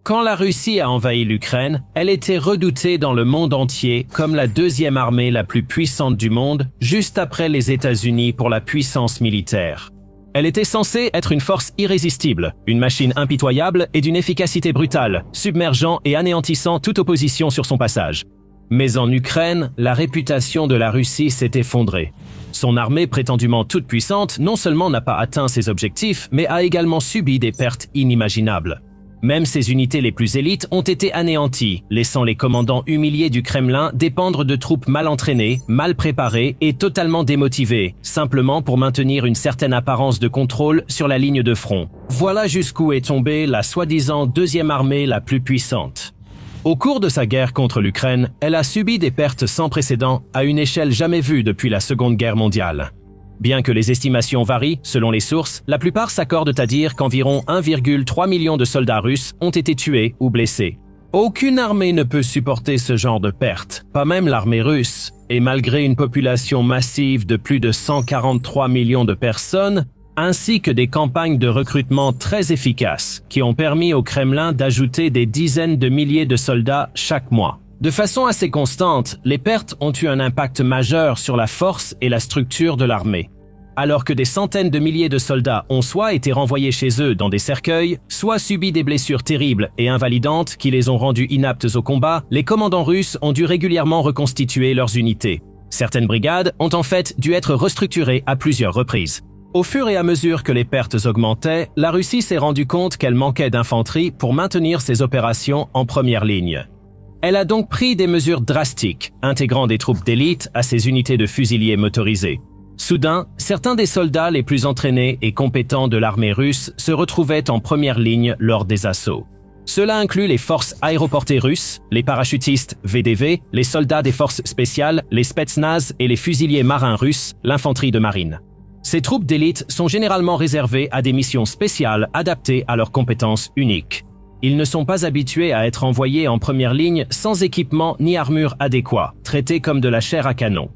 Quand la Russie a envahi l'Ukraine, elle était redoutée dans le monde entier comme la deuxième armée la plus puissante du monde, juste après les États-Unis pour la puissance militaire. Elle était censée être une force irrésistible, une machine impitoyable et d'une efficacité brutale, submergeant et anéantissant toute opposition sur son passage. Mais en Ukraine, la réputation de la Russie s'est effondrée. Son armée prétendument toute puissante non seulement n'a pas atteint ses objectifs, mais a également subi des pertes inimaginables. Même ses unités les plus élites ont été anéanties, laissant les commandants humiliés du Kremlin dépendre de troupes mal entraînées, mal préparées et totalement démotivées, simplement pour maintenir une certaine apparence de contrôle sur la ligne de front. Voilà jusqu'où est tombée la soi-disant deuxième armée la plus puissante. Au cours de sa guerre contre l'Ukraine, elle a subi des pertes sans précédent à une échelle jamais vue depuis la Seconde Guerre mondiale. Bien que les estimations varient selon les sources, la plupart s'accordent à dire qu'environ 1,3 million de soldats russes ont été tués ou blessés. Aucune armée ne peut supporter ce genre de pertes, pas même l'armée russe. Et malgré une population massive de plus de 143 millions de personnes, ainsi que des campagnes de recrutement très efficaces qui ont permis au Kremlin d'ajouter des dizaines de milliers de soldats chaque mois. De façon assez constante, les pertes ont eu un impact majeur sur la force et la structure de l'armée. Alors que des centaines de milliers de soldats ont soit été renvoyés chez eux dans des cercueils, soit subi des blessures terribles et invalidantes qui les ont rendus inaptes au combat, les commandants russes ont dû régulièrement reconstituer leurs unités. Certaines brigades ont en fait dû être restructurées à plusieurs reprises. Au fur et à mesure que les pertes augmentaient, la Russie s'est rendue compte qu'elle manquait d'infanterie pour maintenir ses opérations en première ligne. Elle a donc pris des mesures drastiques, intégrant des troupes d'élite à ses unités de fusiliers motorisés. Soudain, certains des soldats les plus entraînés et compétents de l'armée russe se retrouvaient en première ligne lors des assauts. Cela inclut les forces aéroportées russes, les parachutistes VDV, les soldats des forces spéciales, les Spetsnaz et les fusiliers marins russes, l'infanterie de marine. Ces troupes d'élite sont généralement réservées à des missions spéciales adaptées à leurs compétences uniques. Ils ne sont pas habitués à être envoyés en première ligne sans équipement ni armure adéquat, traités comme de la chair à canon.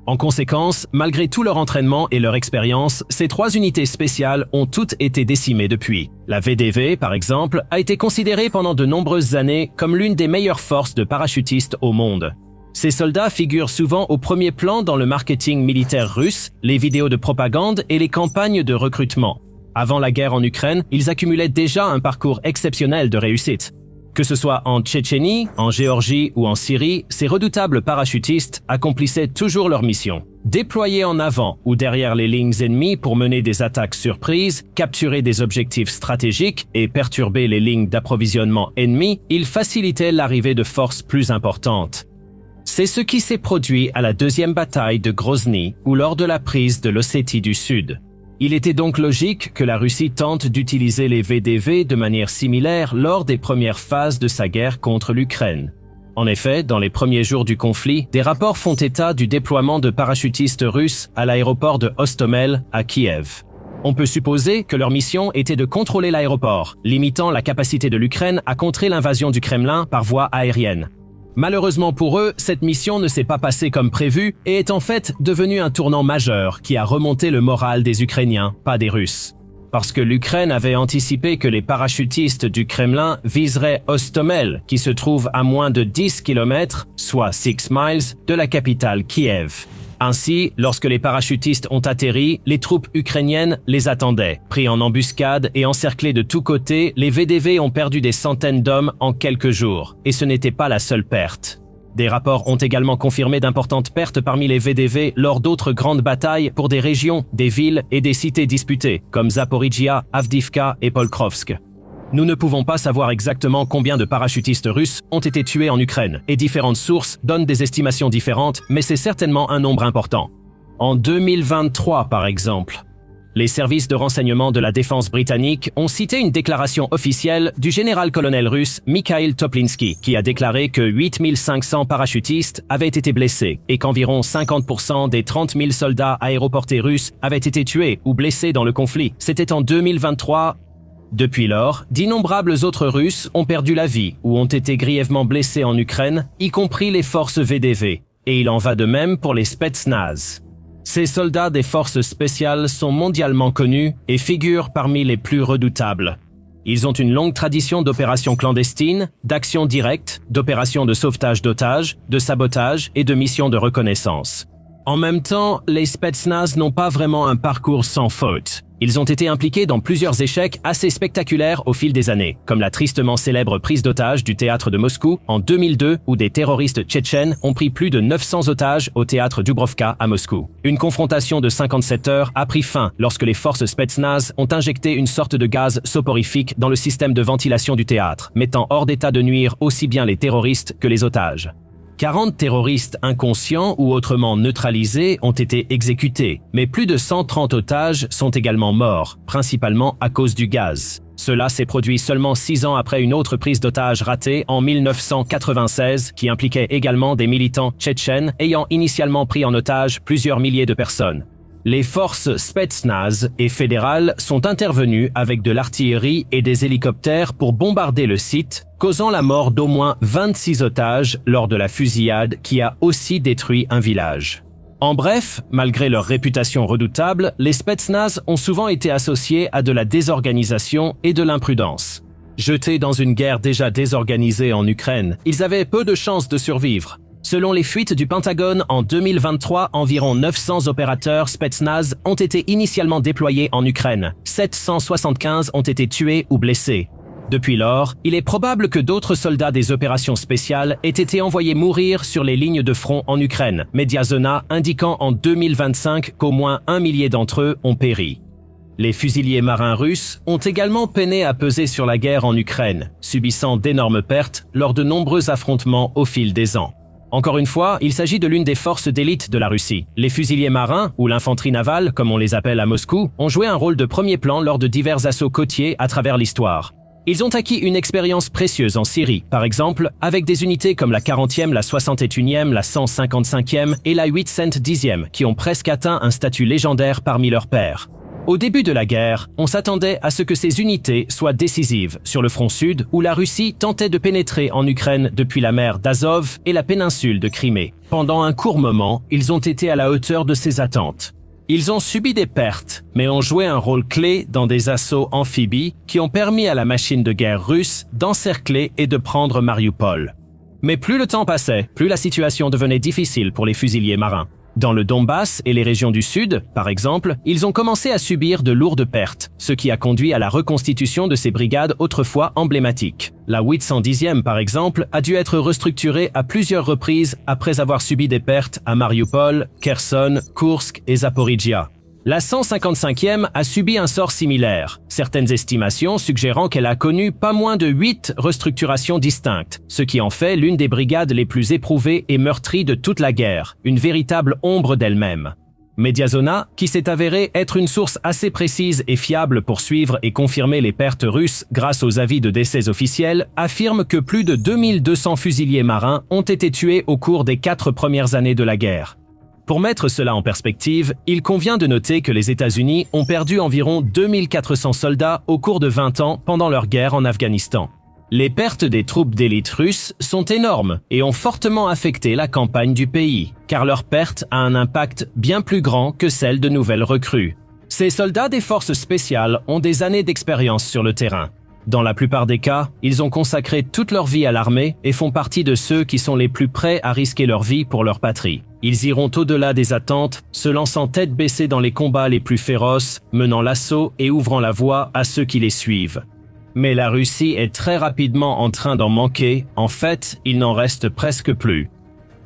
En conséquence, malgré tout leur entraînement et leur expérience, ces trois unités spéciales ont toutes été décimées depuis. La VDV, par exemple, a été considérée pendant de nombreuses années comme l'une des meilleures forces de parachutistes au monde. Ces soldats figurent souvent au premier plan dans le marketing militaire russe, les vidéos de propagande et les campagnes de recrutement. Avant la guerre en Ukraine, ils accumulaient déjà un parcours exceptionnel de réussite. Que ce soit en Tchétchénie, en Géorgie ou en Syrie, ces redoutables parachutistes accomplissaient toujours leur mission. Déployés en avant ou derrière les lignes ennemies pour mener des attaques surprises, capturer des objectifs stratégiques et perturber les lignes d'approvisionnement ennemies, ils facilitaient l'arrivée de forces plus importantes. C'est ce qui s'est produit à la deuxième bataille de Grozny ou lors de la prise de l'Ossétie du Sud. Il était donc logique que la Russie tente d'utiliser les VDV de manière similaire lors des premières phases de sa guerre contre l'Ukraine. En effet, dans les premiers jours du conflit, des rapports font état du déploiement de parachutistes russes à l'aéroport de Hostomel à Kiev. On peut supposer que leur mission était de contrôler l'aéroport, limitant la capacité de l'Ukraine à contrer l'invasion du Kremlin par voie aérienne. Malheureusement pour eux, cette mission ne s'est pas passée comme prévu et est en fait devenue un tournant majeur qui a remonté le moral des Ukrainiens, pas des Russes. Parce que l'Ukraine avait anticipé que les parachutistes du Kremlin viseraient Hostomel, qui se trouve à moins de 10 km, soit 6 miles, de la capitale Kiev. Ainsi, lorsque les parachutistes ont atterri, les troupes ukrainiennes les attendaient. Pris en embuscade et encerclés de tous côtés, les VDV ont perdu des centaines d'hommes en quelques jours. Et ce n'était pas la seule perte. Des rapports ont également confirmé d'importantes pertes parmi les VDV lors d'autres grandes batailles pour des régions, des villes et des cités disputées, comme Zaporijia, Avdiivka et Pokrovsk. Nous ne pouvons pas savoir exactement combien de parachutistes russes ont été tués en Ukraine, et différentes sources donnent des estimations différentes, mais c'est certainement un nombre important. En 2023, par exemple, les services de renseignement de la défense britannique ont cité une déclaration officielle du général-colonel russe Mikhail Toplinsky, qui a déclaré que 8500 parachutistes avaient été blessés et qu'environ 50% des 30 000 soldats aéroportés russes avaient été tués ou blessés dans le conflit. C'était en 2023. Depuis lors, d'innombrables autres Russes ont perdu la vie ou ont été grièvement blessés en Ukraine, y compris les forces VDV. Et il en va de même pour les Spetsnaz. Ces soldats des forces spéciales sont mondialement connus et figurent parmi les plus redoutables. Ils ont une longue tradition d'opérations clandestines, d'actions directes, d'opérations de sauvetage d'otages, de sabotage et de missions de reconnaissance. En même temps, les Spetsnaz n'ont pas vraiment un parcours sans faute. Ils ont été impliqués dans plusieurs échecs assez spectaculaires au fil des années, comme la tristement célèbre prise d'otages du théâtre de Moscou en 2002 où des terroristes tchétchènes ont pris plus de 900 otages au théâtre Dubrovka à Moscou. Une confrontation de 57 heures a pris fin lorsque les forces Spetsnaz ont injecté une sorte de gaz soporifique dans le système de ventilation du théâtre, mettant hors d'état de nuire aussi bien les terroristes que les otages. 40 terroristes inconscients ou autrement neutralisés ont été exécutés, mais plus de 130 otages sont également morts, principalement à cause du gaz. Cela s'est produit seulement 6 ans après une autre prise d'otages ratée en 1996 qui impliquait également des militants tchétchènes ayant initialement pris en otage plusieurs milliers de personnes. Les forces Spetsnaz et fédérales sont intervenues avec de l'artillerie et des hélicoptères pour bombarder le site, causant la mort d'au moins 26 otages lors de la fusillade qui a aussi détruit un village. En bref, malgré leur réputation redoutable, les Spetsnaz ont souvent été associés à de la désorganisation et de l'imprudence. Jetés dans une guerre déjà désorganisée en Ukraine, ils avaient peu de chances de survivre. Selon les fuites du Pentagone, en 2023, environ 900 opérateurs Spetsnaz ont été initialement déployés en Ukraine. 775 ont été tués ou blessés. Depuis lors, il est probable que d'autres soldats des opérations spéciales aient été envoyés mourir sur les lignes de front en Ukraine, Mediazona indiquant en 2025 qu'au moins 1 millier d'entre eux ont péri. Les fusiliers marins russes ont également peiné à peser sur la guerre en Ukraine, subissant d'énormes pertes lors de nombreux affrontements au fil des ans. Encore une fois, il s'agit de l'une des forces d'élite de la Russie. Les fusiliers marins, ou l'infanterie navale, comme on les appelle à Moscou, ont joué un rôle de premier plan lors de divers assauts côtiers à travers l'histoire. Ils ont acquis une expérience précieuse en Syrie, par exemple, avec des unités comme la 40e, la 61e, la 155e et la 810e, qui ont presque atteint un statut légendaire parmi leurs pairs. Au début de la guerre, on s'attendait à ce que ces unités soient décisives sur le front sud où la Russie tentait de pénétrer en Ukraine depuis la mer d'Azov et la péninsule de Crimée. Pendant un court moment, ils ont été à la hauteur de ces attentes. Ils ont subi des pertes, mais ont joué un rôle clé dans des assauts amphibies qui ont permis à la machine de guerre russe d'encercler et de prendre Mariupol. Mais plus le temps passait, plus la situation devenait difficile pour les fusiliers marins. Dans le Donbass et les régions du Sud, par exemple, ils ont commencé à subir de lourdes pertes, ce qui a conduit à la reconstitution de ces brigades autrefois emblématiques. La 810e, par exemple, a dû être restructurée à plusieurs reprises après avoir subi des pertes à Mariupol, Kherson, Koursk et Zaporijia. La 155e a subi un sort similaire, certaines estimations suggérant qu'elle a connu pas moins de 8 restructurations distinctes, ce qui en fait l'une des brigades les plus éprouvées et meurtries de toute la guerre, une véritable ombre d'elle-même. Mediazona, qui s'est avérée être une source assez précise et fiable pour suivre et confirmer les pertes russes grâce aux avis de décès officiels, affirme que plus de 2200 fusiliers marins ont été tués au cours des 4 premières années de la guerre. Pour mettre cela en perspective, il convient de noter que les États-Unis ont perdu environ 2400 soldats au cours de 20 ans pendant leur guerre en Afghanistan. Les pertes des troupes d'élite russes sont énormes et ont fortement affecté la campagne du pays, car leur perte a un impact bien plus grand que celle de nouvelles recrues. Ces soldats des forces spéciales ont des années d'expérience sur le terrain. Dans la plupart des cas, ils ont consacré toute leur vie à l'armée et font partie de ceux qui sont les plus prêts à risquer leur vie pour leur patrie. Ils iront au-delà des attentes, se lançant tête baissée dans les combats les plus féroces, menant l'assaut et ouvrant la voie à ceux qui les suivent. Mais la Russie est très rapidement en train d'en manquer, en fait, il n'en reste presque plus.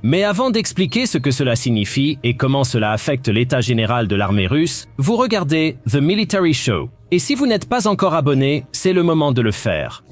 Mais avant d'expliquer ce que cela signifie et comment cela affecte l'état général de l'armée russe, vous regardez The Military Show. Et si vous n'êtes pas encore abonné, c'est le moment de le faire.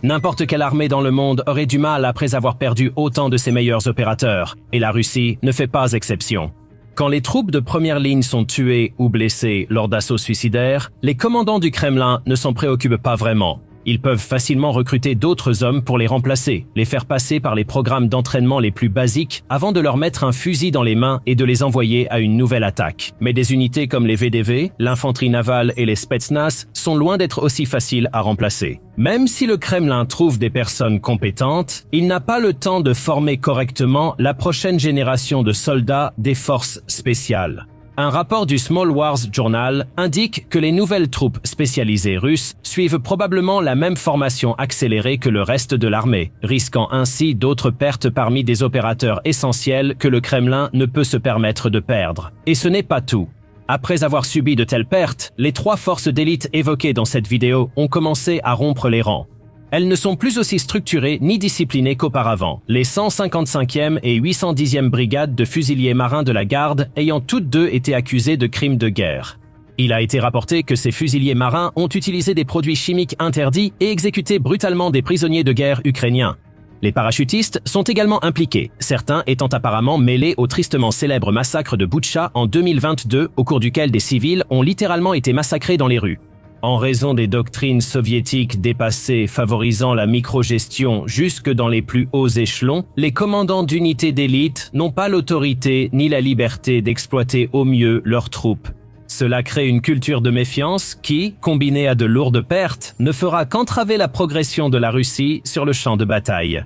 N'importe quelle armée dans le monde aurait du mal après avoir perdu autant de ses meilleurs opérateurs, et la Russie ne fait pas exception. Quand les troupes de première ligne sont tuées ou blessées lors d'assauts suicidaires, les commandants du Kremlin ne s'en préoccupent pas vraiment. Ils peuvent facilement recruter d'autres hommes pour les remplacer, les faire passer par les programmes d'entraînement les plus basiques avant de leur mettre un fusil dans les mains et de les envoyer à une nouvelle attaque. Mais des unités comme les VDV, l'infanterie navale et les Spetsnaz sont loin d'être aussi faciles à remplacer. Même si le Kremlin trouve des personnes compétentes, il n'a pas le temps de former correctement la prochaine génération de soldats des forces spéciales. Un rapport du Small Wars Journal indique que les nouvelles troupes spécialisées russes suivent probablement la même formation accélérée que le reste de l'armée, risquant ainsi d'autres pertes parmi des opérateurs essentiels que le Kremlin ne peut se permettre de perdre. Et ce n'est pas tout. Après avoir subi de telles pertes, les 3 forces d'élite évoquées dans cette vidéo ont commencé à rompre les rangs. Elles ne sont plus aussi structurées ni disciplinées qu'auparavant, les 155e et 810e brigades de fusiliers marins de la garde ayant toutes deux été accusées de crimes de guerre. Il a été rapporté que ces fusiliers marins ont utilisé des produits chimiques interdits et exécuté brutalement des prisonniers de guerre ukrainiens. Les parachutistes sont également impliqués, certains étant apparemment mêlés au tristement célèbre massacre de Boutcha en 2022, au cours duquel des civils ont littéralement été massacrés dans les rues. En raison des doctrines soviétiques dépassées favorisant la microgestion jusque dans les plus hauts échelons, les commandants d'unités d'élite n'ont pas l'autorité ni la liberté d'exploiter au mieux leurs troupes. Cela crée une culture de méfiance qui, combinée à de lourdes pertes, ne fera qu'entraver la progression de la Russie sur le champ de bataille.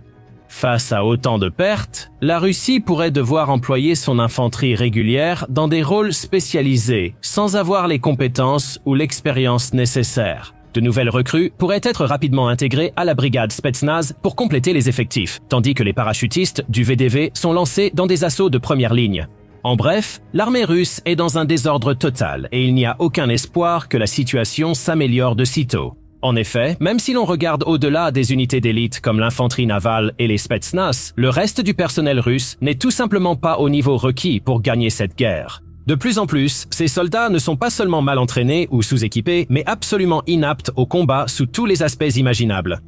Face à autant de pertes, la Russie pourrait devoir employer son infanterie régulière dans des rôles spécialisés, sans avoir les compétences ou l'expérience nécessaires. De nouvelles recrues pourraient être rapidement intégrées à la brigade Spetsnaz pour compléter les effectifs, tandis que les parachutistes du VDV sont lancés dans des assauts de première ligne. En bref, l'armée russe est dans un désordre total et il n'y a aucun espoir que la situation s'améliore de sitôt. En effet, même si l'on regarde au-delà des unités d'élite comme l'infanterie navale et les Spetsnaz, le reste du personnel russe n'est tout simplement pas au niveau requis pour gagner cette guerre. De plus en plus, ces soldats ne sont pas seulement mal entraînés ou sous-équipés, mais absolument inaptes au combat sous tous les aspects imaginables.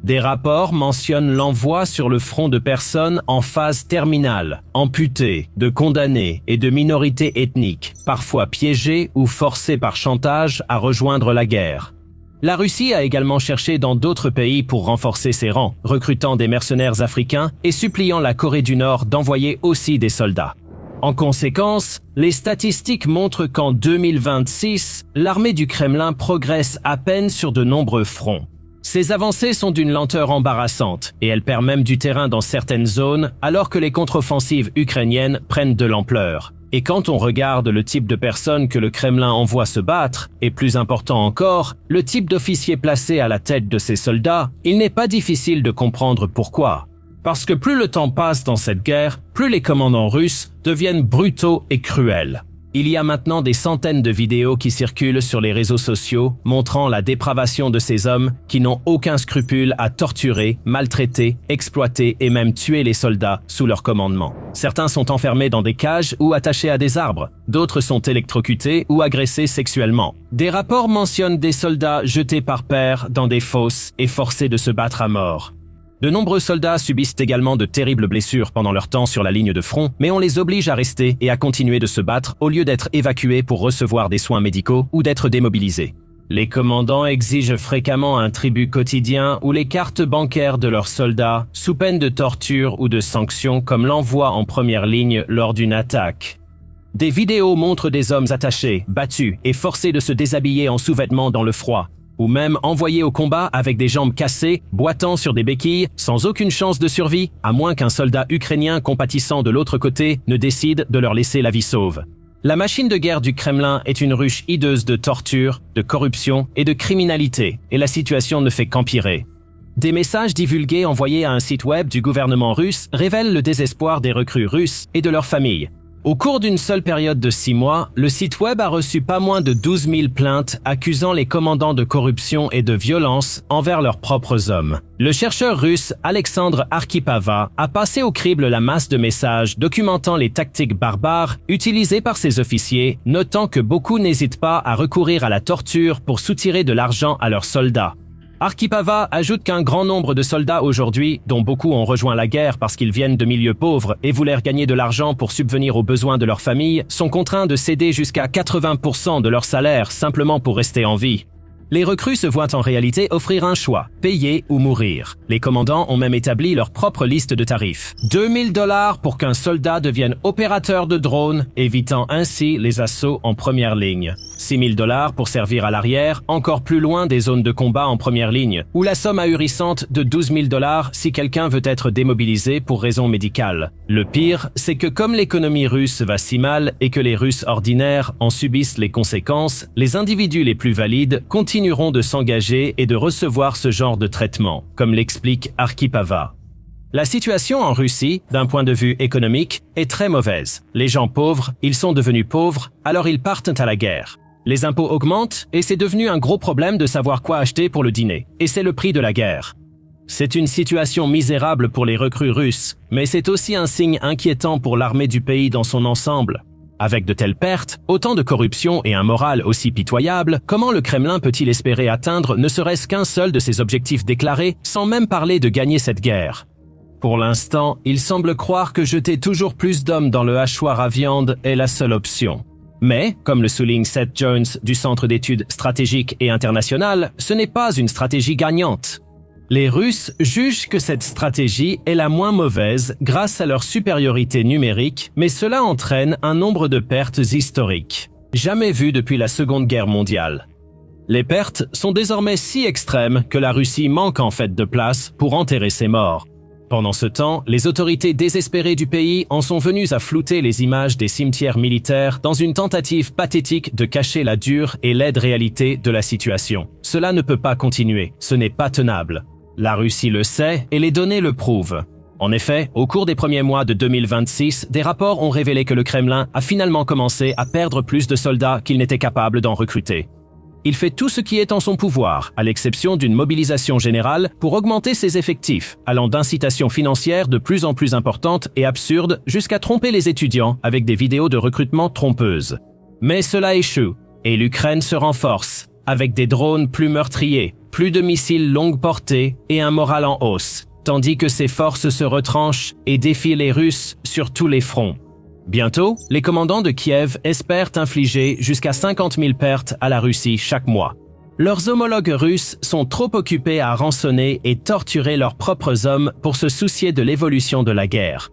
Des rapports mentionnent l'envoi sur le front de personnes en phase terminale, amputées, de condamnés et de minorités ethniques, parfois piégées ou forcées par chantage à rejoindre la guerre. La Russie a également cherché dans d'autres pays pour renforcer ses rangs, recrutant des mercenaires africains et suppliant la Corée du Nord d'envoyer aussi des soldats. En conséquence, les statistiques montrent qu'en 2026, l'armée du Kremlin progresse à peine sur de nombreux fronts. Ces avancées sont d'une lenteur embarrassante et elles perdent même du terrain dans certaines zones alors que les contre-offensives ukrainiennes prennent de l'ampleur. Et quand on regarde le type de personnes que le Kremlin envoie se battre, et plus important encore, le type d'officiers placés à la tête de ces soldats, il n'est pas difficile de comprendre pourquoi. Parce que plus le temps passe dans cette guerre, plus les commandants russes deviennent brutaux et cruels. Il y a maintenant des centaines de vidéos qui circulent sur les réseaux sociaux montrant la dépravation de ces hommes qui n'ont aucun scrupule à torturer, maltraiter, exploiter et même tuer les soldats sous leur commandement. Certains sont enfermés dans des cages ou attachés à des arbres, d'autres sont électrocutés ou agressés sexuellement. Des rapports mentionnent des soldats jetés par paire dans des fosses et forcés de se battre à mort. De nombreux soldats subissent également de terribles blessures pendant leur temps sur la ligne de front, mais on les oblige à rester et à continuer de se battre au lieu d'être évacués pour recevoir des soins médicaux ou d'être démobilisés. Les commandants exigent fréquemment un tribut quotidien ou les cartes bancaires de leurs soldats, sous peine de torture ou de sanctions comme l'envoi en première ligne lors d'une attaque. Des vidéos montrent des hommes attachés, battus et forcés de se déshabiller en sous-vêtements dans le froid, ou même envoyés au combat avec des jambes cassées, boitant sur des béquilles, sans aucune chance de survie, à moins qu'un soldat ukrainien compatissant de l'autre côté ne décide de leur laisser la vie sauve. La machine de guerre du Kremlin est une ruche hideuse de torture, de corruption et de criminalité, et la situation ne fait qu'empirer. Des messages divulgués envoyés à un site web du gouvernement russe révèlent le désespoir des recrues russes et de leurs familles. Au cours d'une seule période de 6 mois, le site web a reçu pas moins de 12 000 plaintes accusant les commandants de corruption et de violence envers leurs propres hommes. Le chercheur russe Alexandre Arkhipava a passé au crible la masse de messages documentant les tactiques barbares utilisées par ces officiers, notant que beaucoup n'hésitent pas à recourir à la torture pour soutirer de l'argent à leurs soldats. Arkhipava ajoute qu'un grand nombre de soldats aujourd'hui, dont beaucoup ont rejoint la guerre parce qu'ils viennent de milieux pauvres et voulaient gagner de l'argent pour subvenir aux besoins de leur famille, sont contraints de céder jusqu'à 80% de leur salaire simplement pour rester en vie. Les recrues se voient en réalité offrir un choix, payer ou mourir. Les commandants ont même établi leur propre liste de tarifs. 2000 $ pour qu'un soldat devienne opérateur de drone, évitant ainsi les assauts en première ligne. 6000 $ pour servir à l'arrière, encore plus loin des zones de combat en première ligne, ou la somme ahurissante de 12 000 $ si quelqu'un veut être démobilisé pour raison médicale. Le pire, c'est que comme l'économie russe va si mal et que les Russes ordinaires en subissent les conséquences, les individus les plus valides continueront de s'engager et de recevoir ce genre de traitement, comme l'explique Arkhipava. La situation en Russie, d'un point de vue économique, est très mauvaise. Les gens pauvres, ils sont devenus pauvres, alors ils partent à la guerre. Les impôts augmentent et c'est devenu un gros problème de savoir quoi acheter pour le dîner. Et c'est le prix de la guerre. C'est une situation misérable pour les recrues russes, mais c'est aussi un signe inquiétant pour l'armée du pays dans son ensemble. Avec de telles pertes, autant de corruption et un moral aussi pitoyable, comment le Kremlin peut-il espérer atteindre ne serait-ce qu'un seul de ses objectifs déclarés, sans même parler de gagner cette guerre? Pour l'instant, il semble croire que jeter toujours plus d'hommes dans le hachoir à viande est la seule option. Mais, comme le souligne Seth Jones du Centre d'études stratégiques et internationales, ce n'est pas une stratégie gagnante. Les Russes jugent que cette stratégie est la moins mauvaise grâce à leur supériorité numérique, mais cela entraîne un nombre de pertes historiques, jamais vues depuis la Seconde Guerre mondiale. Les pertes sont désormais si extrêmes que la Russie manque en fait de place pour enterrer ses morts. Pendant ce temps, les autorités désespérées du pays en sont venues à flouter les images des cimetières militaires dans une tentative pathétique de cacher la dure et laide réalité de la situation. Cela ne peut pas continuer, ce n'est pas tenable. La Russie le sait et les données le prouvent. En effet, au cours des premiers mois de 2026, des rapports ont révélé que le Kremlin a finalement commencé à perdre plus de soldats qu'il n'était capable d'en recruter. Il fait tout ce qui est en son pouvoir, à l'exception d'une mobilisation générale, pour augmenter ses effectifs, allant d'incitations financières de plus en plus importantes et absurdes jusqu'à tromper les étudiants avec des vidéos de recrutement trompeuses. Mais cela échoue, et l'Ukraine se renforce, avec des drones plus meurtriers, plus de missiles longue portée et un moral en hausse, tandis que ses forces se retranchent et défient les Russes sur tous les fronts. Bientôt, les commandants de Kiev espèrent infliger jusqu'à 50 000 pertes à la Russie chaque mois. Leurs homologues russes sont trop occupés à rançonner et torturer leurs propres hommes pour se soucier de l'évolution de la guerre.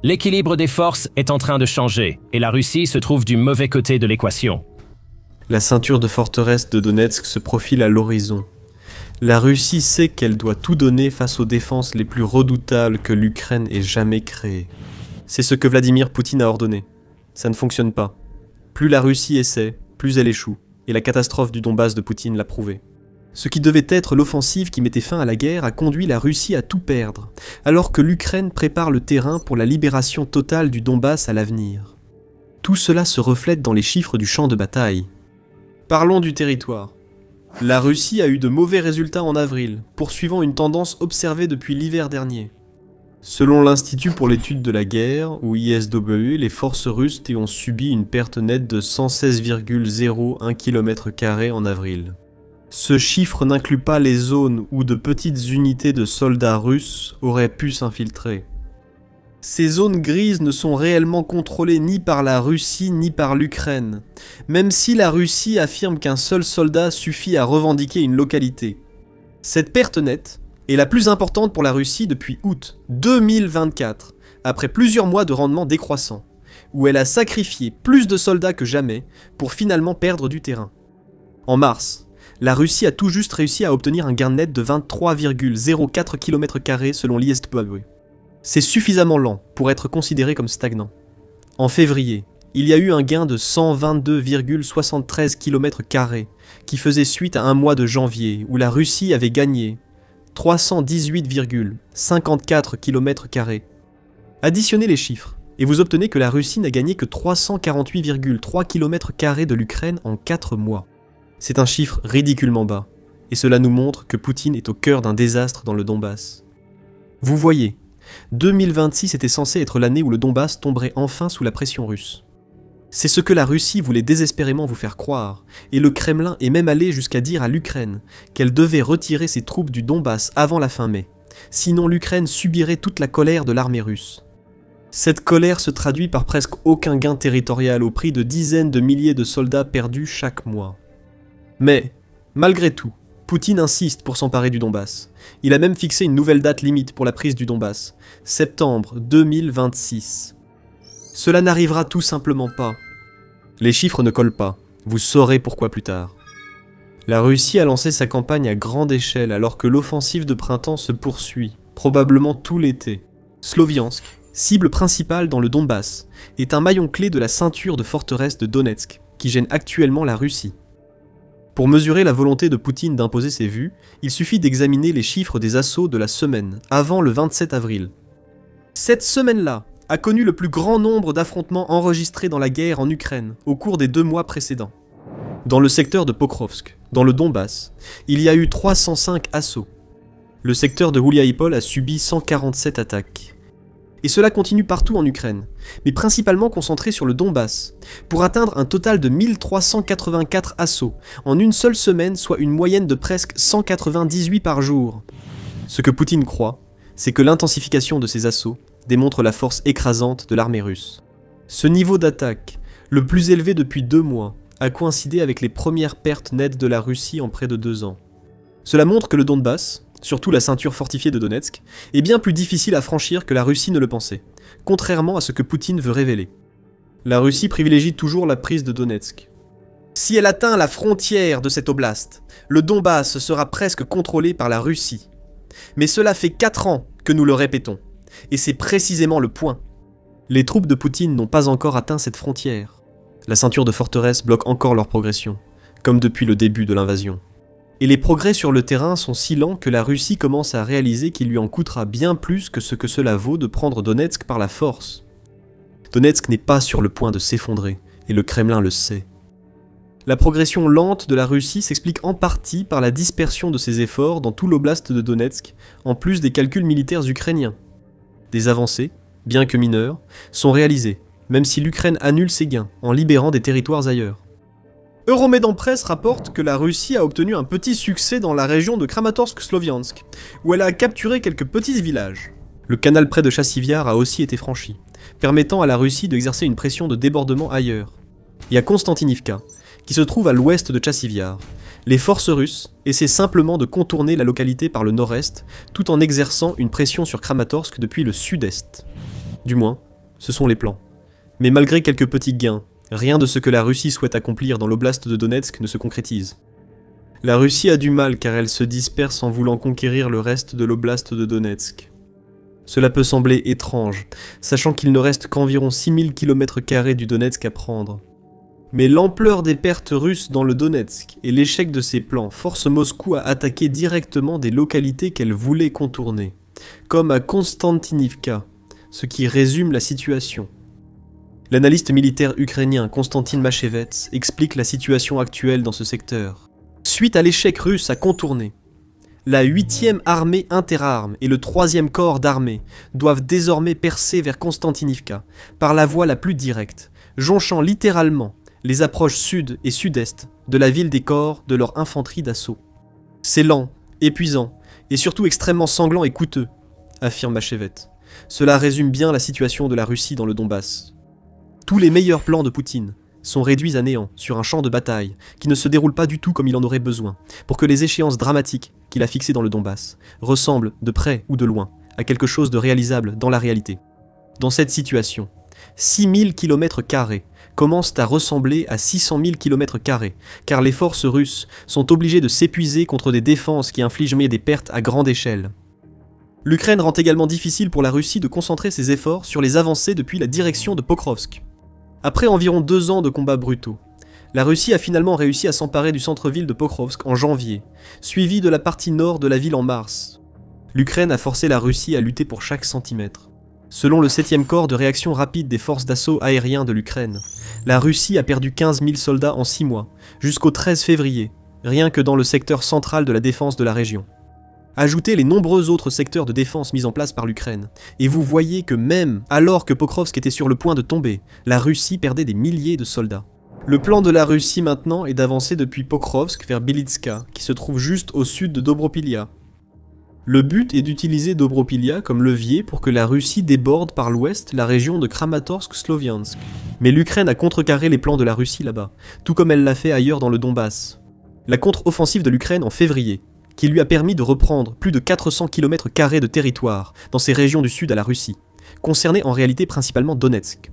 L'équilibre des forces est en train de changer et la Russie se trouve du mauvais côté de l'équation. La ceinture de forteresse de Donetsk se profile à l'horizon. La Russie sait qu'elle doit tout donner face aux défenses les plus redoutables que l'Ukraine ait jamais créées. C'est ce que Vladimir Poutine a ordonné. Ça ne fonctionne pas. Plus la Russie essaie, plus elle échoue. Et la catastrophe du Donbass de Poutine l'a prouvé. Ce qui devait être l'offensive qui mettait fin à la guerre a conduit la Russie à tout perdre, alors que l'Ukraine prépare le terrain pour la libération totale du Donbass à l'avenir. Tout cela se reflète dans les chiffres du champ de bataille. Parlons du territoire. La Russie a eu de mauvais résultats en avril, poursuivant une tendance observée depuis l'hiver dernier. Selon l'Institut pour l'étude de la guerre, ou ISW, les forces russes ont subi une perte nette de 116,01 km² en avril. Ce chiffre n'inclut pas les zones où de petites unités de soldats russes auraient pu s'infiltrer. Ces zones grises ne sont réellement contrôlées ni par la Russie ni par l'Ukraine, même si la Russie affirme qu'un seul soldat suffit à revendiquer une localité. Cette perte nette est la plus importante pour la Russie depuis août 2024, après plusieurs mois de rendement décroissant, où elle a sacrifié plus de soldats que jamais pour finalement perdre du terrain. En mars, la Russie a tout juste réussi à obtenir un gain net de 23,04 km² selon l'ISW. C'est suffisamment lent pour être considéré comme stagnant. En février, il y a eu un gain de 122,73 km² qui faisait suite à un mois de janvier où la Russie avait gagné 318,54 km². Additionnez les chiffres et vous obtenez que la Russie n'a gagné que 348,3 km² de l'Ukraine en 4 mois. C'est un chiffre ridiculement bas, et cela nous montre que Poutine est au cœur d'un désastre dans le Donbass. Vous voyez, 2026 était censé être l'année où le Donbass tomberait enfin sous la pression russe. C'est ce que la Russie voulait désespérément vous faire croire, et le Kremlin est même allé jusqu'à dire à l'Ukraine qu'elle devait retirer ses troupes du Donbass avant la fin mai, sinon l'Ukraine subirait toute la colère de l'armée russe. Cette colère se traduit par presque aucun gain territorial au prix de dizaines de milliers de soldats perdus chaque mois. Mais, Malgré tout, Poutine insiste pour s'emparer du Donbass. Il a même fixé une nouvelle date limite pour la prise du Donbass, septembre 2026. Cela n'arrivera tout simplement pas. Les chiffres ne collent pas, vous saurez pourquoi plus tard. La Russie a lancé sa campagne à grande échelle alors que l'offensive de printemps se poursuit, probablement tout l'été. Sloviansk, cible principale dans le Donbass, est un maillon clé de la ceinture de forteresse de Donetsk, qui gêne actuellement la Russie. Pour mesurer la volonté de Poutine d'imposer ses vues, il suffit d'examiner les chiffres des assauts de la semaine, avant le 27 avril. Cette semaine-là a connu le plus grand nombre d'affrontements enregistrés dans la guerre en Ukraine au cours des 2 mois précédents. Dans le secteur de Pokrovsk, dans le Donbass, il y a eu 305 assauts. Le secteur de Gouliaïpol a subi 147 attaques. Et cela continue partout en Ukraine, mais principalement concentré sur le Donbass, pour atteindre un total de 1384 assauts en une seule semaine, soit une moyenne de presque 198 par jour. Ce que Poutine croit, c'est que l'intensification de ces assauts démontre la force écrasante de l'armée russe. Ce niveau d'attaque, le plus élevé depuis 2 mois, a coïncidé avec les premières pertes nettes de la Russie en près de 2 ans. Cela montre que le Donbass, surtout la ceinture fortifiée de Donetsk, est bien plus difficile à franchir que la Russie ne le pensait, contrairement à ce que Poutine veut révéler. La Russie privilégie toujours la prise de Donetsk. Si elle atteint la frontière de cette oblast, le Donbass sera presque contrôlé par la Russie. Mais cela fait 4 ans que nous le répétons, et c'est précisément le point. Les troupes de Poutine n'ont pas encore atteint cette frontière. La ceinture de forteresse bloque encore leur progression, comme depuis le début de l'invasion. Et les progrès sur le terrain sont si lents que la Russie commence à réaliser qu'il lui en coûtera bien plus que ce que cela vaut de prendre Donetsk par la force. Donetsk n'est pas sur le point de s'effondrer, et le Kremlin le sait. La progression lente de la Russie s'explique en partie par la dispersion de ses efforts dans tout l'oblast de Donetsk, en plus des calculs militaires ukrainiens. Des avancées, bien que mineures, sont réalisées, même si l'Ukraine annule ses gains en libérant des territoires ailleurs. Euromaidan Press rapporte que la Russie a obtenu un petit succès dans la région de Kramatorsk-Sloviansk, où elle a capturé quelques petits villages. Le canal près de Chassivyar a aussi été franchi, permettant à la Russie d'exercer une pression de débordement ailleurs. Et à Konstantinivka, qui se trouve à l'ouest de Chassivyar, les forces russes essaient simplement de contourner la localité par le nord-est, tout en exerçant une pression sur Kramatorsk depuis le sud-est. Du moins, ce sont les plans. Mais malgré quelques petits gains, rien de ce que la Russie souhaite accomplir dans l'oblast de Donetsk ne se concrétise. La Russie a du mal car elle se disperse en voulant conquérir le reste de l'oblast de Donetsk. Cela peut sembler étrange, sachant qu'il ne reste qu'environ 6000 km² du Donetsk à prendre. Mais l'ampleur des pertes russes dans le Donetsk et l'échec de ses plans forcent Moscou à attaquer directement des localités qu'elle voulait contourner, comme à Konstantinivka, ce qui résume la situation. L'analyste militaire ukrainien Konstantin Machevets explique la situation actuelle dans ce secteur. Suite à l'échec russe à contourner, la 8e armée interarmes et le 3e corps d'armée doivent désormais percer vers Konstantinivka par la voie la plus directe, jonchant littéralement les approches sud et sud-est de la ville des corps de leur infanterie d'assaut. C'est lent, épuisant et surtout extrêmement sanglant et coûteux, affirme Machevets. Cela résume bien la situation de la Russie dans le Donbass. Tous les meilleurs plans de Poutine sont réduits à néant sur un champ de bataille qui ne se déroule pas du tout comme il en aurait besoin, pour que les échéances dramatiques qu'il a fixées dans le Donbass ressemblent, de près ou de loin, à quelque chose de réalisable dans la réalité. Dans cette situation, 6000 km² commencent à ressembler à 600 000 km², car les forces russes sont obligées de s'épuiser contre des défenses qui infligent des pertes à grande échelle. L'Ukraine rend également difficile pour la Russie de concentrer ses efforts sur les avancées depuis la direction de Pokrovsk. Après environ 2 ans de combats brutaux, la Russie a finalement réussi à s'emparer du centre-ville de Pokrovsk en janvier, suivi de la partie nord de la ville en mars. L'Ukraine a forcé la Russie à lutter pour chaque centimètre. Selon le 7e corps de réaction rapide des forces d'assaut aériens de l'Ukraine, la Russie a perdu 15 000 soldats en 6 mois, jusqu'au 13 février, rien que dans le secteur central de la défense de la région. Ajoutez les nombreux autres secteurs de défense mis en place par l'Ukraine, et vous voyez que même alors que Pokrovsk était sur le point de tomber, la Russie perdait des milliers de soldats. Le plan de la Russie maintenant est d'avancer depuis Pokrovsk vers Belitska, qui se trouve juste au sud de Dobropilia. Le but est d'utiliser Dobropilia comme levier pour que la Russie déborde par l'ouest la région de Kramatorsk-Sloviansk. Mais l'Ukraine a contrecarré les plans de la Russie là-bas, tout comme elle l'a fait ailleurs dans le Donbass. la contre-offensive de l'Ukraine en février, qui lui a permis de reprendre plus de 400 km² de territoire dans ces régions du sud à la Russie, concernées en réalité principalement Donetsk.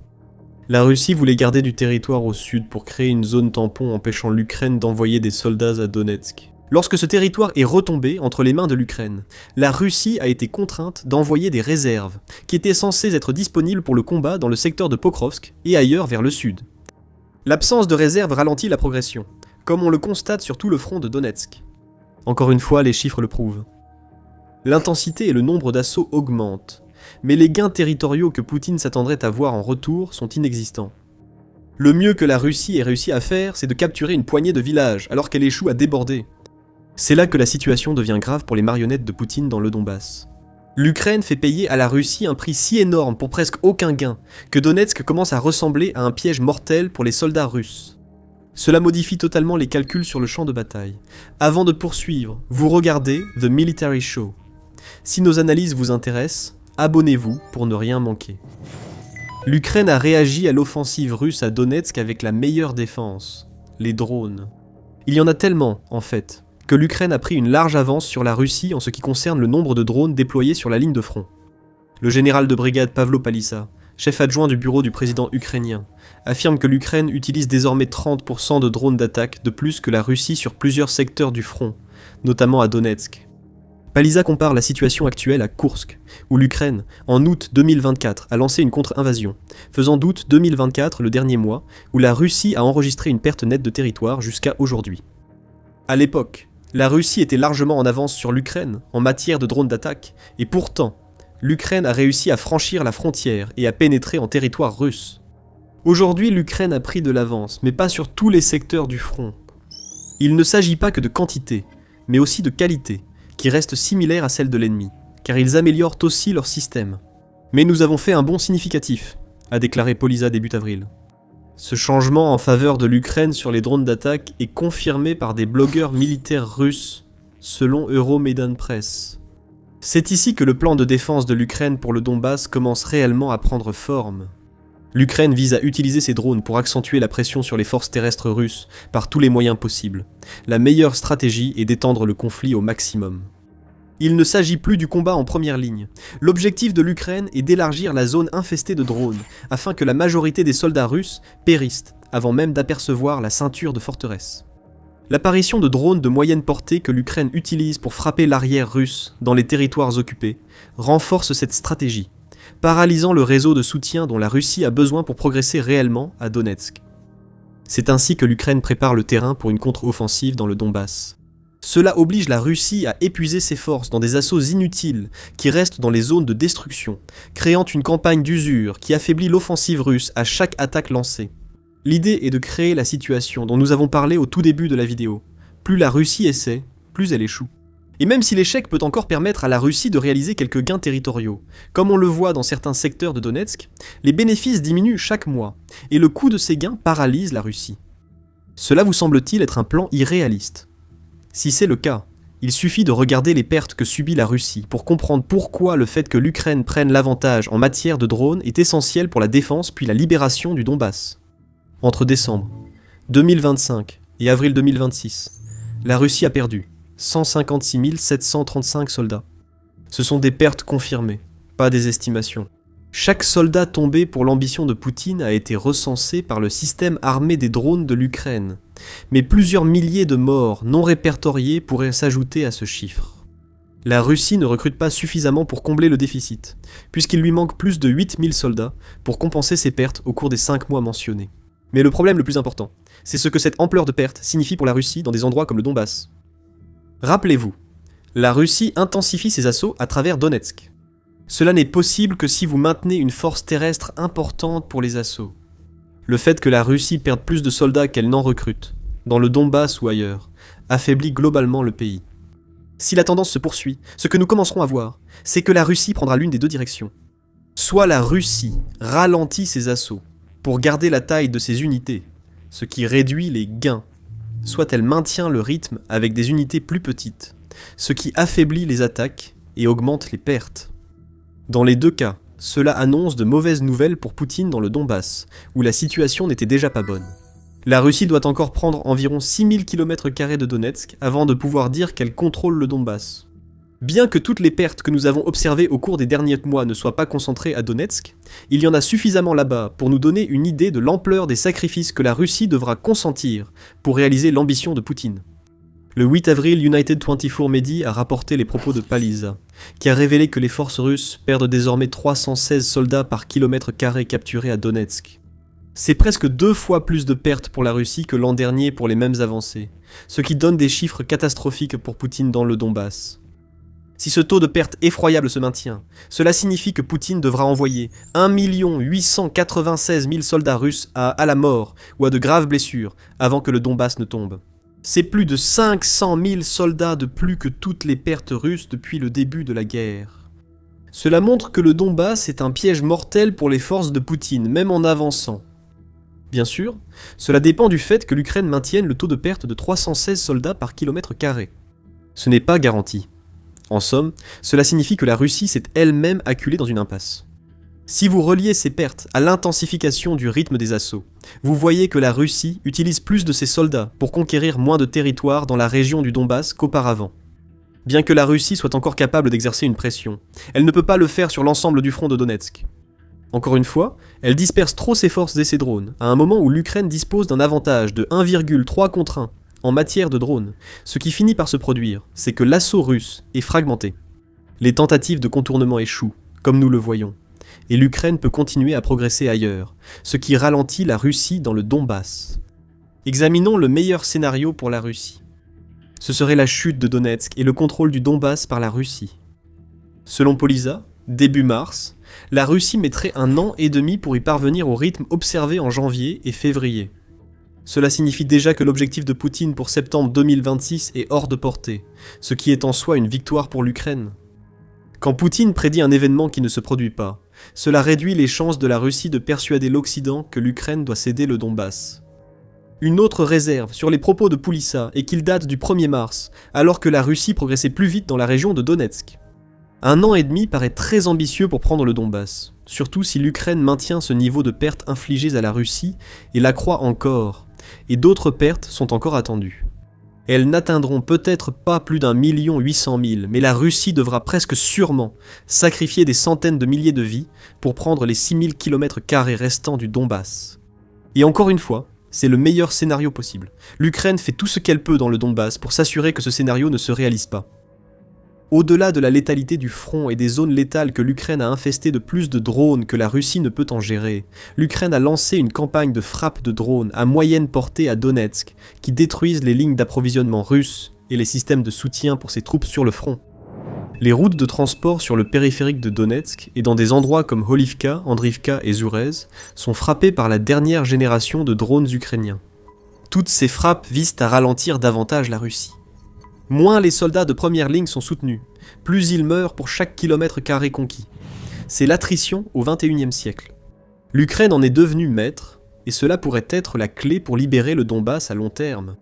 La Russie voulait garder du territoire au sud pour créer une zone tampon empêchant l'Ukraine d'envoyer des soldats à Donetsk. Lorsque ce territoire est retombé entre les mains de l'Ukraine, la Russie a été contrainte d'envoyer des réserves, qui étaient censées être disponibles pour le combat dans le secteur de Pokrovsk et ailleurs vers le sud. L'absence de réserves ralentit la progression, comme on le constate sur tout le front de Donetsk. Encore une fois, les chiffres le prouvent. L'intensité et le nombre d'assauts augmentent, mais les gains territoriaux que Poutine s'attendrait à voir en retour sont inexistants. Le mieux que la Russie ait réussi à faire, c'est de capturer une poignée de villages, alors qu'elle échoue à déborder. C'est là que la situation devient grave pour les marionnettes de Poutine dans le Donbass. L'Ukraine fait payer à la Russie un prix si énorme pour presque aucun gain, que Donetsk commence à ressembler à un piège mortel pour les soldats russes. Cela modifie totalement les calculs sur le champ de bataille. Avant de poursuivre, vous regardez The Military Show. Si nos analyses vous intéressent, abonnez-vous pour ne rien manquer. L'Ukraine a réagi à l'offensive russe à Donetsk avec la meilleure défense, les drones. Il y en a tellement, en fait, que l'Ukraine a pris une large avance sur la Russie en ce qui concerne le nombre de drones déployés sur la ligne de front. Le général de brigade Pavlo Palissa, chef adjoint du bureau du président ukrainien, affirme que l'Ukraine utilise désormais 30% de drones d'attaque de plus que la Russie sur plusieurs secteurs du front, notamment à Donetsk. Palissa compare la situation actuelle à Koursk, où l'Ukraine, en août 2024, a lancé une contre-invasion, faisant d'août 2024 le dernier mois où la Russie a enregistré une perte nette de territoire jusqu'à aujourd'hui. À l'époque, la Russie était largement en avance sur l'Ukraine en matière de drones d'attaque, et pourtant, l'Ukraine a réussi à franchir la frontière et à pénétrer en territoire russe. Aujourd'hui, l'Ukraine a pris de l'avance, mais pas sur tous les secteurs du front. Il ne s'agit pas que de quantité, mais aussi de qualité, qui reste similaire à celle de l'ennemi, car ils améliorent aussi leur système. Mais nous avons fait un bond significatif, a déclaré Polisa début avril. Ce changement en faveur de l'Ukraine sur les drones d'attaque est confirmé par des blogueurs militaires russes, selon Euromaidan Press. C'est ici que le plan de défense de l'Ukraine pour le Donbass commence réellement à prendre forme. L'Ukraine vise à utiliser ses drones pour accentuer la pression sur les forces terrestres russes par tous les moyens possibles. La meilleure stratégie est d'étendre le conflit au maximum. Il ne s'agit plus du combat en première ligne. L'objectif de l'Ukraine est d'élargir la zone infestée de drones, afin que la majorité des soldats russes périssent, avant même d'apercevoir la ceinture de forteresse. L'apparition de drones de moyenne portée que l'Ukraine utilise pour frapper l'arrière russe dans les territoires occupés renforce cette stratégie, paralysant le réseau de soutien dont la Russie a besoin pour progresser réellement à Donetsk. C'est ainsi que l'Ukraine prépare le terrain pour une contre-offensive dans le Donbass. Cela oblige la Russie à épuiser ses forces dans des assauts inutiles qui restent dans les zones de destruction, créant une campagne d'usure qui affaiblit l'offensive russe à chaque attaque lancée. L'idée est de créer la situation dont nous avons parlé au tout début de la vidéo. Plus la Russie essaie, plus elle échoue. Et même si l'échec peut encore permettre à la Russie de réaliser quelques gains territoriaux, comme on le voit dans certains secteurs de Donetsk, les bénéfices diminuent chaque mois, et le coût de ces gains paralyse la Russie. Cela vous semble-t-il être un plan irréaliste ? Si c'est le cas, il suffit de regarder les pertes que subit la Russie pour comprendre pourquoi le fait que l'Ukraine prenne l'avantage en matière de drones est essentiel pour la défense puis la libération du Donbass. Entre décembre 2025 et avril 2026, la Russie a perdu 156 735 soldats. Ce sont des pertes confirmées, pas des estimations. Chaque soldat tombé pour l'ambition de Poutine a été recensé par le système armé des drones de l'Ukraine, mais plusieurs milliers de morts non répertoriés pourraient s'ajouter à ce chiffre. La Russie ne recrute pas suffisamment pour combler le déficit, puisqu'il lui manque plus de 8000 soldats pour compenser ses pertes au cours des 5 mois mentionnés. Mais le problème le plus important, c'est ce que cette ampleur de pertes signifie pour la Russie dans des endroits comme le Donbass. Rappelez-vous, la Russie intensifie ses assauts à travers Donetsk. Cela n'est possible que si vous maintenez une force terrestre importante pour les assauts. Le fait que la Russie perde plus de soldats qu'elle n'en recrute, dans le Donbass ou ailleurs, affaiblit globalement le pays. Si la tendance se poursuit, ce que nous commencerons à voir, c'est que la Russie prendra l'une des deux directions. Soit la Russie ralentit ses assauts pour garder la taille de ses unités, ce qui réduit les gains, soit elle maintient le rythme avec des unités plus petites, ce qui affaiblit les attaques et augmente les pertes. Dans les deux cas, cela annonce de mauvaises nouvelles pour Poutine dans le Donbass, où la situation n'était déjà pas bonne. La Russie doit encore prendre environ 6000 km² de Donetsk avant de pouvoir dire qu'elle contrôle le Donbass. Bien que toutes les pertes que nous avons observées au cours des derniers mois ne soient pas concentrées à Donetsk, il y en a suffisamment là-bas pour nous donner une idée de l'ampleur des sacrifices que la Russie devra consentir pour réaliser l'ambition de Poutine. Le 8 avril, United 24 Medi a rapporté les propos de Paliza, qui a révélé que les forces russes perdent désormais 316 soldats par kilomètre carré capturés à Donetsk. C'est presque 2 fois plus de pertes pour la Russie que l'an dernier pour les mêmes avancées, ce qui donne des chiffres catastrophiques pour Poutine dans le Donbass. Si ce taux de perte effroyable se maintient, cela signifie que Poutine devra envoyer 1 896 000 soldats russes à la mort ou à de graves blessures avant que le Donbass ne tombe. C'est plus de 500 000 soldats de plus que toutes les pertes russes depuis le début de la guerre. Cela montre que le Donbass est un piège mortel pour les forces de Poutine, même en avançant. Bien sûr, cela dépend du fait que l'Ukraine maintienne le taux de perte de 316 soldats par kilomètre carré. Ce n'est pas garanti. En somme, cela signifie que la Russie s'est elle-même acculée dans une impasse. Si vous reliez ces pertes à l'intensification du rythme des assauts, vous voyez que la Russie utilise plus de ses soldats pour conquérir moins de territoire dans la région du Donbass qu'auparavant. Bien que la Russie soit encore capable d'exercer une pression, elle ne peut pas le faire sur l'ensemble du front de Donetsk. Encore une fois, elle disperse trop ses forces et ses drones, à un moment où l'Ukraine dispose d'un avantage de 1,3 contre 1 en matière de drones. Ce qui finit par se produire, c'est que l'assaut russe est fragmenté. Les tentatives de contournement échouent, comme nous le voyons, et l'Ukraine peut continuer à progresser ailleurs, ce qui ralentit la Russie dans le Donbass. Examinons le meilleur scénario pour la Russie. Ce serait la chute de Donetsk et le contrôle du Donbass par la Russie. Selon Poliza, début mars, la Russie mettrait 1 an et demi pour y parvenir au rythme observé en janvier et février. Cela signifie déjà que l'objectif de Poutine pour septembre 2026 est hors de portée, ce qui est en soi une victoire pour l'Ukraine. Quand Poutine prédit un événement qui ne se produit pas, cela réduit les chances de la Russie de persuader l'Occident que l'Ukraine doit céder le Donbass. Une autre réserve sur les propos de Pulissa est qu'ils datent du 1er mars, alors que la Russie progressait plus vite dans la région de Donetsk. 1 an et demi paraît très ambitieux pour prendre le Donbass, surtout si l'Ukraine maintient ce niveau de pertes infligées à la Russie et l'accroît encore, et d'autres pertes sont encore attendues. Elles n'atteindront peut-être pas plus d'1 800 000, mais la Russie devra presque sûrement sacrifier des centaines de milliers de vies pour prendre les 6000 km² restants du Donbass. Et encore une fois, c'est le meilleur scénario possible. L'Ukraine fait tout ce qu'elle peut dans le Donbass pour s'assurer que ce scénario ne se réalise pas. Au-delà de la létalité du front et des zones létales que l'Ukraine a infestées de plus de drones que la Russie ne peut en gérer, l'Ukraine a lancé une campagne de frappe de drones à moyenne portée à Donetsk, qui détruisent les lignes d'approvisionnement russes et les systèmes de soutien pour ses troupes sur le front. Les routes de transport sur le périphérique de Donetsk et dans des endroits comme Holivka, Andrivka et Zourez sont frappées par la dernière génération de drones ukrainiens. Toutes ces frappes visent à ralentir davantage la Russie. Moins les soldats de première ligne sont soutenus, plus ils meurent pour chaque kilomètre carré conquis. C'est l'attrition au XXIe siècle. L'Ukraine en est devenue maître, et cela pourrait être la clé pour libérer le Donbass à long terme.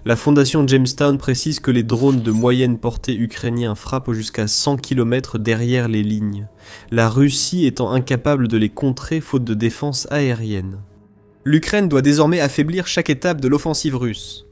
La fondation Jamestown précise que les drones de moyenne portée ukrainiens frappent jusqu'à 100 km derrière les lignes, la Russie étant incapable de les contrer faute de défense aérienne. L'Ukraine doit désormais affaiblir chaque étape de l'offensive russe.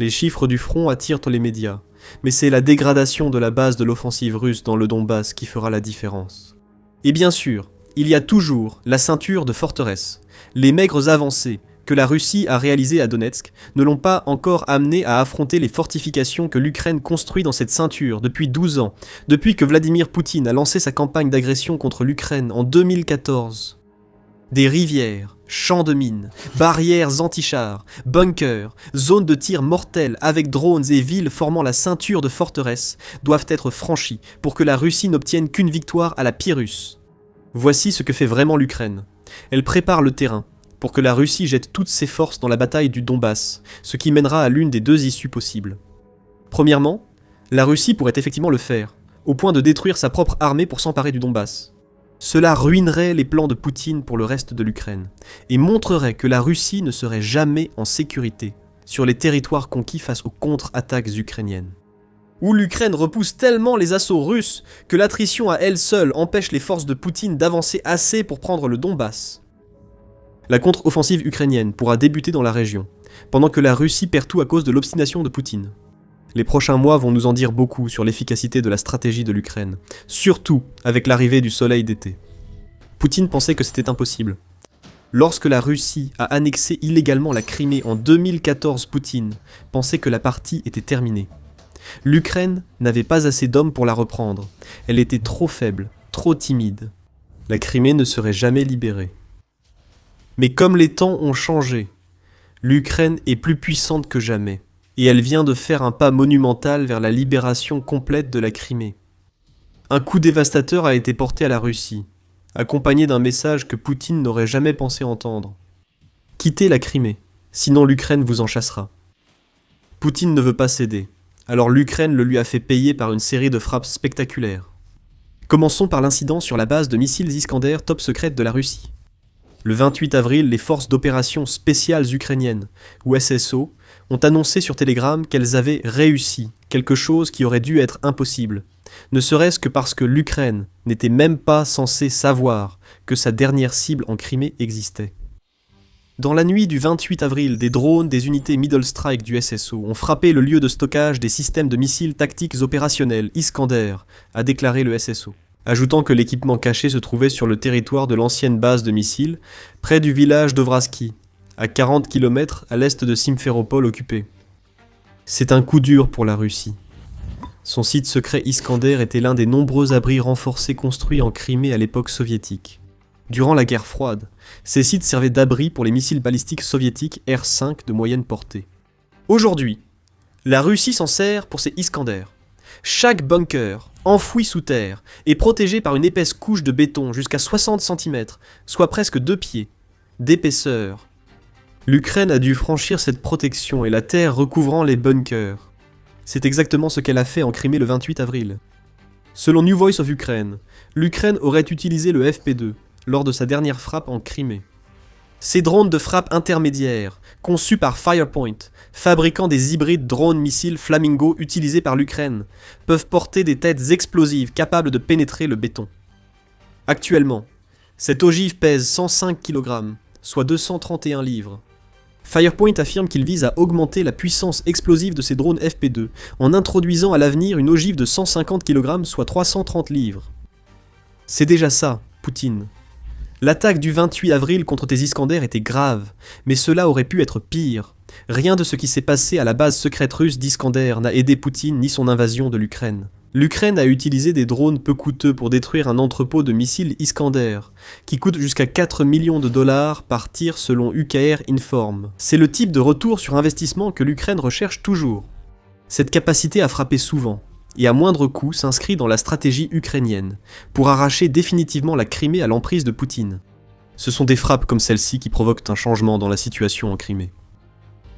Les chiffres du front attirent les médias, mais c'est la dégradation de la base de l'offensive russe dans le Donbass qui fera la différence. Et bien sûr, il y a toujours la ceinture de forteresses. Les maigres avancées que la Russie a réalisées à Donetsk ne l'ont pas encore amené à affronter les fortifications que l'Ukraine construit dans cette ceinture depuis 12 ans, depuis que Vladimir Poutine a lancé sa campagne d'agression contre l'Ukraine en 2014. Des rivières, champs de mines, barrières anti-chars, bunkers, zones de tir mortelles avec drones et villes formant la ceinture de forteresses doivent être franchies pour que la Russie n'obtienne qu'une victoire à la Pyrrhus. Voici ce que fait vraiment l'Ukraine. Elle prépare le terrain pour que la Russie jette toutes ses forces dans la bataille du Donbass, ce qui mènera à l'une des 2 issues possibles. Premièrement, la Russie pourrait effectivement le faire, au point de détruire sa propre armée pour s'emparer du Donbass. Cela ruinerait les plans de Poutine pour le reste de l'Ukraine, et montrerait que la Russie ne serait jamais en sécurité sur les territoires conquis face aux contre-attaques ukrainiennes. Ou l'Ukraine repousse tellement les assauts russes que l'attrition à elle seule empêche les forces de Poutine d'avancer assez pour prendre le Donbass. La contre-offensive ukrainienne pourra débuter dans la région, pendant que la Russie perd tout à cause de l'obstination de Poutine. Les prochains mois vont nous en dire beaucoup sur l'efficacité de la stratégie de l'Ukraine, surtout avec l'arrivée du soleil d'été. Poutine pensait que c'était impossible. Lorsque la Russie a annexé illégalement la Crimée en 2014, Poutine pensait que la partie était terminée. L'Ukraine n'avait pas assez d'hommes pour la reprendre. Elle était trop faible, trop timide. La Crimée ne serait jamais libérée. Mais comme les temps ont changé, l'Ukraine est plus puissante que jamais, et elle vient de faire un pas monumental vers la libération complète de la Crimée. Un coup dévastateur a été porté à la Russie, accompagné d'un message que Poutine n'aurait jamais pensé entendre. Quittez la Crimée, sinon l'Ukraine vous en chassera. Poutine ne veut pas céder, alors l'Ukraine le lui a fait payer par une série de frappes spectaculaires. Commençons par l'incident sur la base de missiles Iskander top secrète de la Russie. Le 28 avril, les forces d'opération spéciales ukrainiennes, ou SSO, ont annoncé sur Telegram qu'elles avaient réussi quelque chose qui aurait dû être impossible, ne serait-ce que parce que l'Ukraine n'était même pas censée savoir que sa dernière cible en Crimée existait. Dans la nuit du 28 avril, des drones des unités Middle Strike du SSO ont frappé le lieu de stockage des systèmes de missiles tactiques opérationnels Iskander, a déclaré le SSO, ajoutant que l'équipement caché se trouvait sur le territoire de l'ancienne base de missiles, près du village d'Ovraski, à 40 km à l'est de Simferopol occupé. C'est un coup dur pour la Russie. Son site secret Iskander était l'un des nombreux abris renforcés construits en Crimée à l'époque soviétique. Durant la guerre froide, ces sites servaient d'abri pour les missiles balistiques soviétiques R-5 de moyenne portée. Aujourd'hui, la Russie s'en sert pour ses Iskander. Chaque bunker, enfoui sous terre, est protégé par une épaisse couche de béton jusqu'à 60 cm, soit presque 2 pieds, d'épaisseur. L'Ukraine a dû franchir cette protection et la terre recouvrant les bunkers. C'est exactement ce qu'elle a fait en Crimée le 28 avril. Selon New Voice of Ukraine, l'Ukraine aurait utilisé le FP2 lors de sa dernière frappe en Crimée. Ces drones de frappe intermédiaire, conçus par Firepoint, fabricant des hybrides drones-missiles Flamingo utilisés par l'Ukraine, peuvent porter des têtes explosives capables de pénétrer le béton. Actuellement, cette ogive pèse 105 kg, soit 231 livres. Firepoint affirme qu'il vise à augmenter la puissance explosive de ces drones FP2 en introduisant à l'avenir une ogive de 150 kg, soit 330 livres. C'est déjà ça, Poutine. L'attaque du 28 avril contre tes Iskander était grave, mais cela aurait pu être pire. Rien de ce qui s'est passé à la base secrète russe d'Iskander n'a aidé Poutine ni son invasion de l'Ukraine. L'Ukraine a utilisé des drones peu coûteux pour détruire un entrepôt de missiles Iskander, qui coûte jusqu'à 4 millions de dollars par tir selon UKR Inform. C'est le type de retour sur investissement que l'Ukraine recherche toujours. Cette capacité à frapper souvent, et à moindre coût s'inscrit dans la stratégie ukrainienne, pour arracher définitivement la Crimée à l'emprise de Poutine. Ce sont des frappes comme celle-ci qui provoquent un changement dans la situation en Crimée.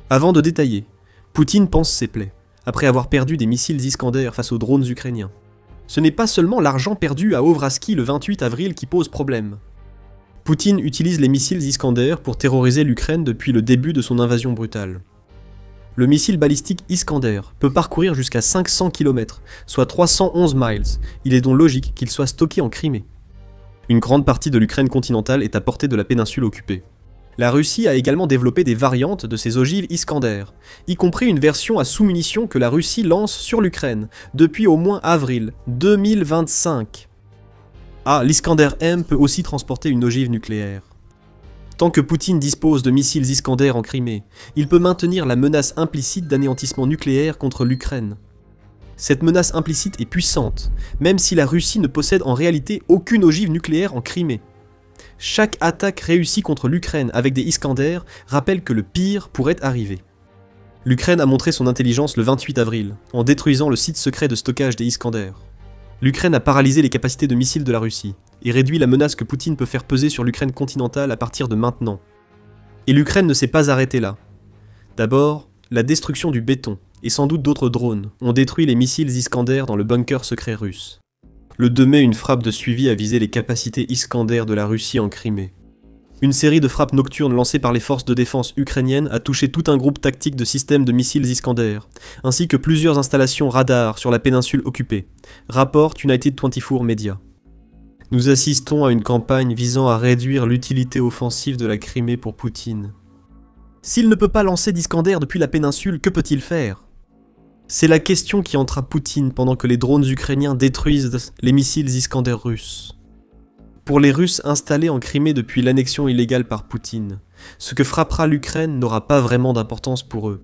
Avant de détailler, Poutine pense ses plaies, après avoir perdu des missiles Iskander face aux drones ukrainiens. Ce n'est pas seulement l'argent perdu à Ovraski le 28 avril qui pose problème. Poutine utilise les missiles Iskander pour terroriser l'Ukraine depuis le début de son invasion brutale. Le missile balistique Iskander peut parcourir jusqu'à 500 km, soit 311 miles. Il est donc logique qu'il soit stocké en Crimée. Une grande partie de l'Ukraine continentale est à portée de la péninsule occupée. La Russie a également développé des variantes de ses ogives Iskander, y compris une version à sous-munitions que la Russie lance sur l'Ukraine depuis au moins avril 2025. Ah, l'Iskander M peut aussi transporter une ogive nucléaire. Tant que Poutine dispose de missiles Iskander en Crimée, il peut maintenir la menace implicite d'anéantissement nucléaire contre l'Ukraine. Cette menace implicite est puissante, même si la Russie ne possède en réalité aucune ogive nucléaire en Crimée. Chaque attaque réussie contre l'Ukraine avec des Iskander rappelle que le pire pourrait arriver. L'Ukraine a montré son intelligence le 28 avril, en détruisant le site secret de stockage des Iskander. L'Ukraine a paralysé les capacités de missiles de la Russie, et réduit la menace que Poutine peut faire peser sur l'Ukraine continentale à partir de maintenant. Et l'Ukraine ne s'est pas arrêtée là. D'abord, la destruction du béton, et sans doute d'autres drones, ont détruit les missiles Iskander dans le bunker secret russe. Le 2 mai, une frappe de suivi a visé les capacités Iskander de la Russie en Crimée. Une série de frappes nocturnes lancées par les forces de défense ukrainiennes a touché tout un groupe tactique de systèmes de missiles Iskander, ainsi que plusieurs installations radars sur la péninsule occupée, rapporte United 24 Media. Nous assistons à une campagne visant à réduire l'utilité offensive de la Crimée pour Poutine. S'il ne peut pas lancer d'Iskander depuis la péninsule, que peut-il faire ? C'est la question qui hantera Poutine pendant que les drones ukrainiens détruisent les missiles Iskander russes. Pour les Russes installés en Crimée depuis l'annexion illégale par Poutine, ce que frappera l'Ukraine n'aura pas vraiment d'importance pour eux.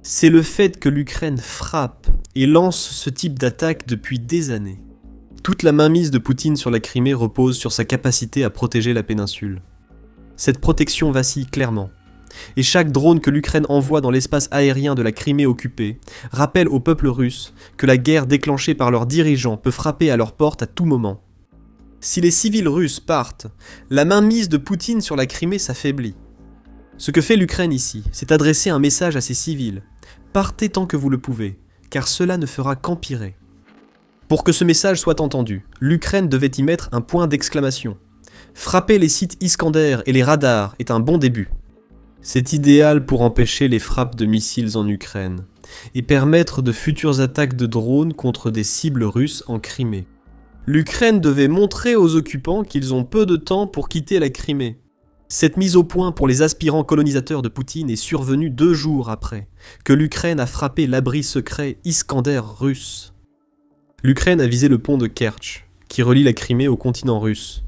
C'est le fait que l'Ukraine frappe et lance ce type d'attaque depuis des années. Toute la mainmise de Poutine sur la Crimée repose sur sa capacité à protéger la péninsule. Cette protection vacille clairement. Et chaque drone que l'Ukraine envoie dans l'espace aérien de la Crimée occupée rappelle au peuple russe que la guerre déclenchée par leurs dirigeants peut frapper à leur porte à tout moment. Si les civils russes partent, la mainmise de Poutine sur la Crimée s'affaiblit. Ce que fait l'Ukraine ici, c'est adresser un message à ses civils. Partez tant que vous le pouvez, car cela ne fera qu'empirer. Pour que ce message soit entendu, l'Ukraine devait y mettre un point d'exclamation. Frapper les sites Iskander et les radars est un bon début. C'est idéal pour empêcher les frappes de missiles en Ukraine et permettre de futures attaques de drones contre des cibles russes en Crimée. L'Ukraine devait montrer aux occupants qu'ils ont peu de temps pour quitter la Crimée. Cette mise au point pour les aspirants colonisateurs de Poutine est survenue 2 jours après que l'Ukraine a frappé l'abri secret Iskander russe. L'Ukraine a visé le pont de Kertch, qui relie la Crimée au continent russe.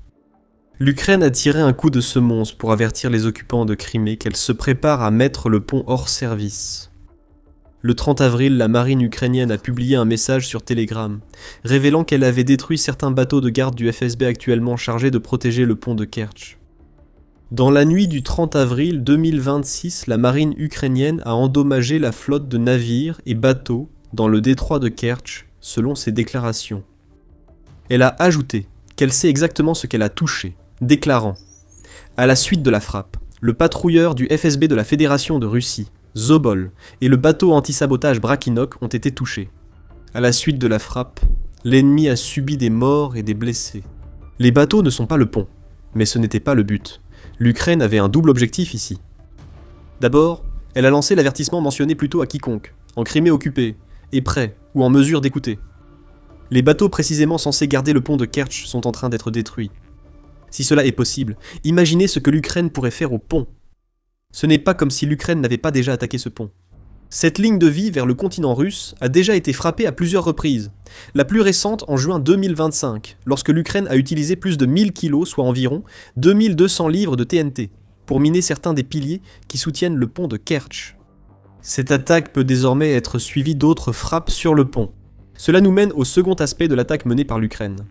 L'Ukraine a tiré un coup de semonce pour avertir les occupants de Crimée qu'elle se prépare à mettre le pont hors service. Le 30 avril, la marine ukrainienne a publié un message sur Telegram, révélant qu'elle avait détruit certains bateaux de garde du FSB actuellement chargés de protéger le pont de Kertch. Dans la nuit du 30 avril 2026, la marine ukrainienne a endommagé la flotte de navires et bateaux dans le détroit de Kertch, selon ses déclarations. Elle a ajouté qu'elle sait exactement ce qu'elle a touché, déclarant « À la suite de la frappe, le patrouilleur du FSB de la Fédération de Russie, Zobol, et le bateau anti-sabotage Brakinok ont été touchés. À la suite de la frappe, l'ennemi a subi des morts et des blessés. Les bateaux ne sont pas le pont, mais ce n'était pas le but. L'Ukraine avait un double objectif ici. D'abord, elle a lancé l'avertissement mentionné plus tôt à quiconque, en Crimée occupée, et prêt, ou en mesure d'écouter. Les bateaux précisément censés garder le pont de Kertch sont en train d'être détruits. Si cela est possible, imaginez ce que l'Ukraine pourrait faire au pont. Ce n'est pas comme si l'Ukraine n'avait pas déjà attaqué ce pont. Cette ligne de vie vers le continent russe a déjà été frappée à plusieurs reprises. La plus récente en juin 2025, lorsque l'Ukraine a utilisé plus de 1000 kilos, soit environ 2200 livres de TNT, pour miner certains des piliers qui soutiennent le pont de Kertch. Cette attaque peut désormais être suivie d'autres frappes sur le pont. Cela nous mène au second aspect de l'attaque menée par l'Ukraine.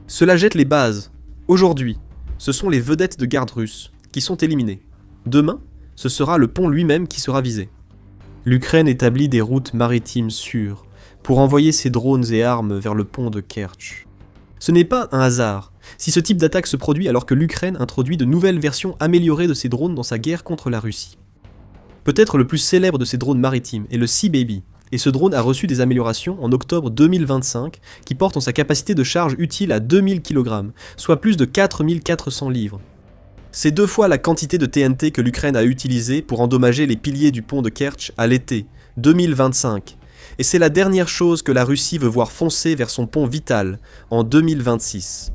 Cela jette les bases. Aujourd'hui, ce sont les vedettes de garde russes qui sont éliminées. Demain, ce sera le pont lui-même qui sera visé. L'Ukraine établit des routes maritimes sûres pour envoyer ses drones et armes vers le pont de Kertch. Ce n'est pas un hasard si ce type d'attaque se produit alors que l'Ukraine introduit de nouvelles versions améliorées de ses drones dans sa guerre contre la Russie. Peut-être le plus célèbre de ces drones maritimes est le Sea Baby, et ce drone a reçu des améliorations en octobre 2025 qui portent en sa capacité de charge utile à 2000 kg, soit plus de 4400 livres. C'est 2 fois la quantité de TNT que l'Ukraine a utilisée pour endommager les piliers du pont de Kertch à l'été 2025, et c'est la dernière chose que la Russie veut voir foncer vers son pont vital en 2026.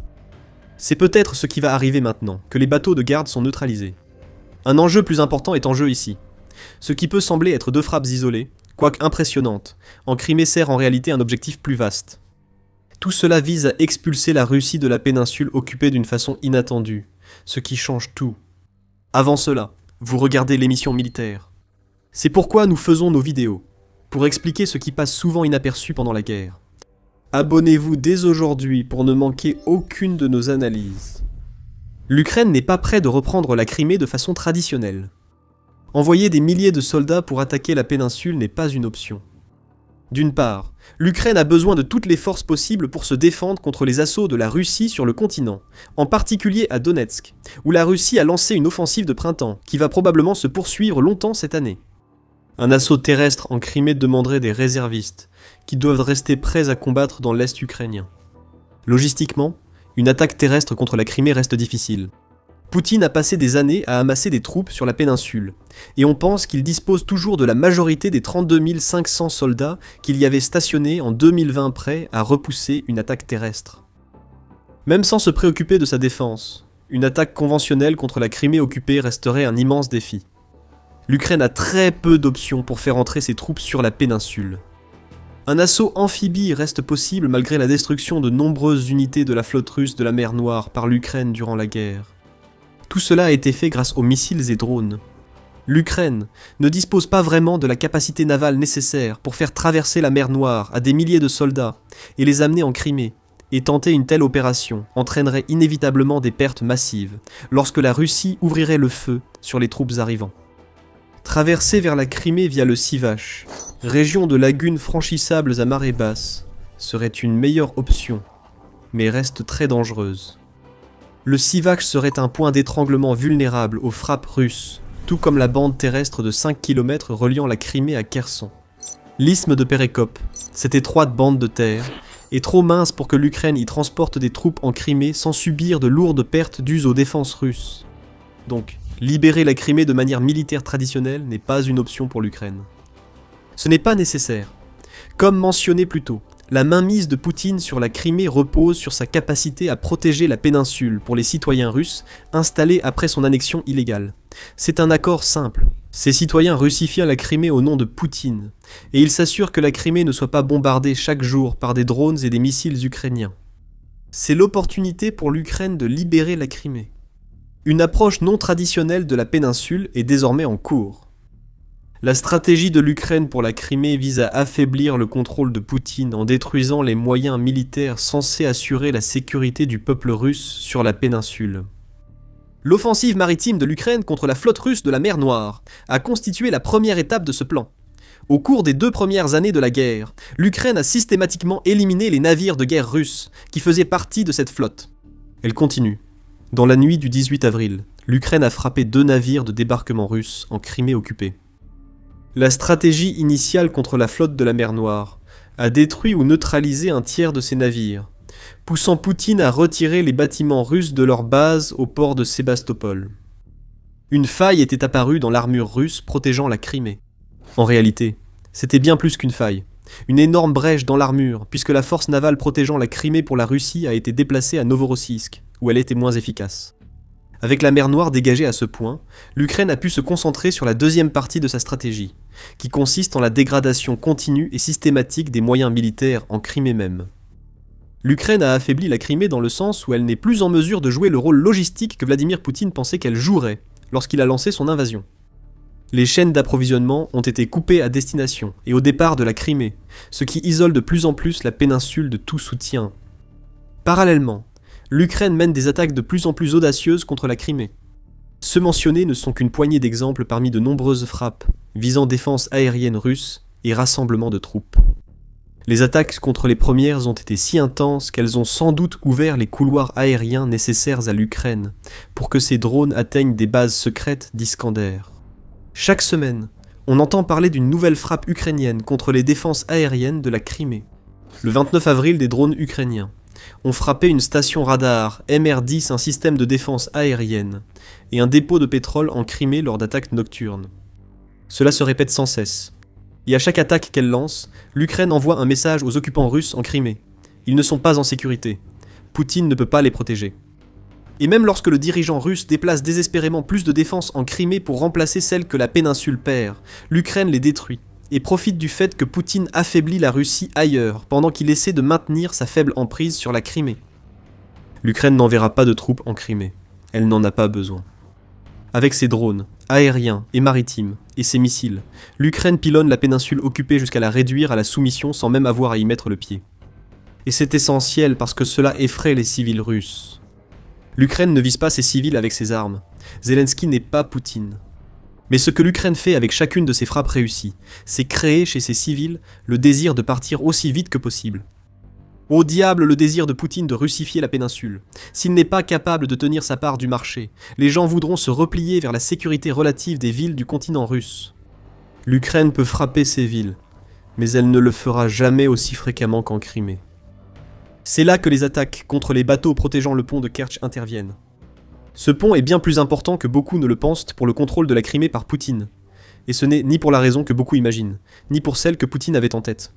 C'est peut-être ce qui va arriver maintenant, que les bateaux de garde sont neutralisés. Un enjeu plus important est en jeu ici. Ce qui peut sembler être 2 frappes isolées, quoique impressionnantes, en Crimée sert en réalité un objectif plus vaste. Tout cela vise à expulser la Russie de la péninsule occupée d'une façon inattendue, ce qui change tout. Avant cela, vous regardez l'émission militaire. C'est pourquoi nous faisons nos vidéos, pour expliquer ce qui passe souvent inaperçu pendant la guerre. Abonnez-vous dès aujourd'hui pour ne manquer aucune de nos analyses. L'Ukraine n'est pas près de reprendre la Crimée de façon traditionnelle. Envoyer des milliers de soldats pour attaquer la péninsule n'est pas une option. D'une part, l'Ukraine a besoin de toutes les forces possibles pour se défendre contre les assauts de la Russie sur le continent, en particulier à Donetsk, où la Russie a lancé une offensive de printemps qui va probablement se poursuivre longtemps cette année. Un assaut terrestre en Crimée demanderait des réservistes, qui doivent rester prêts à combattre dans l'Est ukrainien. Logistiquement, une attaque terrestre contre la Crimée reste difficile. Poutine a passé des années à amasser des troupes sur la péninsule, et on pense qu'il dispose toujours de la majorité des 32 500 soldats qu'il y avait stationnés en 2020 prêts à repousser une attaque terrestre. Même sans se préoccuper de sa défense, une attaque conventionnelle contre la Crimée occupée resterait un immense défi. L'Ukraine a très peu d'options pour faire entrer ses troupes sur la péninsule. Un assaut amphibie reste possible malgré la destruction de nombreuses unités de la flotte russe de la mer Noire par l'Ukraine durant la guerre. Tout cela a été fait grâce aux missiles et drones. L'Ukraine ne dispose pas vraiment de la capacité navale nécessaire pour faire traverser la mer Noire à des milliers de soldats et les amener en Crimée, et tenter une telle opération entraînerait inévitablement des pertes massives lorsque la Russie ouvrirait le feu sur les troupes arrivant. Traverser vers la Crimée via le Sivash, région de lagunes franchissables à marée basse, serait une meilleure option, mais reste très dangereuse. Le Sivash serait un point d'étranglement vulnérable aux frappes russes, tout comme la bande terrestre de 5 km reliant la Crimée à Kherson. L'isthme de Perekop, cette étroite bande de terre, est trop mince pour que l'Ukraine y transporte des troupes en Crimée sans subir de lourdes pertes dues aux défenses russes. Donc, libérer la Crimée de manière militaire traditionnelle n'est pas une option pour l'Ukraine. Ce n'est pas nécessaire. Comme mentionné plus tôt, la mainmise de Poutine sur la Crimée repose sur sa capacité à protéger la péninsule pour les citoyens russes installés après son annexion illégale. C'est un accord simple. Ces citoyens russifient la Crimée au nom de Poutine, et ils s'assurent que la Crimée ne soit pas bombardée chaque jour par des drones et des missiles ukrainiens. C'est l'opportunité pour l'Ukraine de libérer la Crimée. Une approche non traditionnelle de la péninsule est désormais en cours. La stratégie de l'Ukraine pour la Crimée vise à affaiblir le contrôle de Poutine en détruisant les moyens militaires censés assurer la sécurité du peuple russe sur la péninsule. L'offensive maritime de l'Ukraine contre la flotte russe de la mer Noire a constitué la première étape de ce plan. Au cours des 2 premières années de la guerre, l'Ukraine a systématiquement éliminé les navires de guerre russes qui faisaient partie de cette flotte. Elle continue. Dans la nuit du 18 avril, l'Ukraine a frappé 2 navires de débarquement russes en Crimée occupée. La stratégie initiale contre la flotte de la mer Noire a détruit ou neutralisé un tiers de ces navires, poussant Poutine à retirer les bâtiments russes de leur base au port de Sébastopol. Une faille était apparue dans l'armure russe protégeant la Crimée. En réalité, c'était bien plus qu'une faille. Une énorme brèche dans l'armure, puisque la force navale protégeant la Crimée pour la Russie a été déplacée à Novorossiysk, où elle était moins efficace. Avec la mer Noire dégagée à ce point, l'Ukraine a pu se concentrer sur la deuxième partie de sa stratégie, qui consiste en la dégradation continue et systématique des moyens militaires en Crimée même. L'Ukraine a affaibli la Crimée dans le sens où elle n'est plus en mesure de jouer le rôle logistique que Vladimir Poutine pensait qu'elle jouerait lorsqu'il a lancé son invasion. Les chaînes d'approvisionnement ont été coupées à destination et au départ de la Crimée, ce qui isole de plus en plus la péninsule de tout soutien. Parallèlement, l'Ukraine mène des attaques de plus en plus audacieuses contre la Crimée. Ceux mentionnés ne sont qu'une poignée d'exemples parmi de nombreuses frappes visant défense aérienne russe et rassemblement de troupes. Les attaques contre les premières ont été si intenses qu'elles ont sans doute ouvert les couloirs aériens nécessaires à l'Ukraine pour que ces drones atteignent des bases secrètes d'Iskander. Chaque semaine, on entend parler d'une nouvelle frappe ukrainienne contre les défenses aériennes de la Crimée. Le 29 avril, des drones ukrainiens ont frappé une station radar MR10, un système de défense aérienne, et un dépôt de pétrole en Crimée lors d'attaques nocturnes. Cela se répète sans cesse. Et à chaque attaque qu'elle lance, l'Ukraine envoie un message aux occupants russes en Crimée. Ils ne sont pas en sécurité. Poutine ne peut pas les protéger. Et même lorsque le dirigeant russe déplace désespérément plus de défenses en Crimée pour remplacer celles que la péninsule perd, l'Ukraine les détruit et profite du fait que Poutine affaiblit la Russie ailleurs pendant qu'il essaie de maintenir sa faible emprise sur la Crimée. L'Ukraine n'enverra pas de troupes en Crimée. Elle n'en a pas besoin. Avec ses drones, aériens et maritimes, et ses missiles, l'Ukraine pilonne la péninsule occupée jusqu'à la réduire à la soumission sans même avoir à y mettre le pied. Et c'est essentiel parce que cela effraie les civils russes. L'Ukraine ne vise pas ses civils avec ses armes. Zelensky n'est pas Poutine. Mais ce que l'Ukraine fait avec chacune de ses frappes réussies, c'est créer chez ses civils le désir de partir aussi vite que possible. Au diable le désir de Poutine de russifier la péninsule. S'il n'est pas capable de tenir sa part du marché, les gens voudront se replier vers la sécurité relative des villes du continent russe. L'Ukraine peut frapper ces villes, mais elle ne le fera jamais aussi fréquemment qu'en Crimée. C'est là que les attaques contre les bateaux protégeant le pont de Kertch interviennent. Ce pont est bien plus important que beaucoup ne le pensent pour le contrôle de la Crimée par Poutine. Et ce n'est ni pour la raison que beaucoup imaginent, ni pour celle que Poutine avait en tête.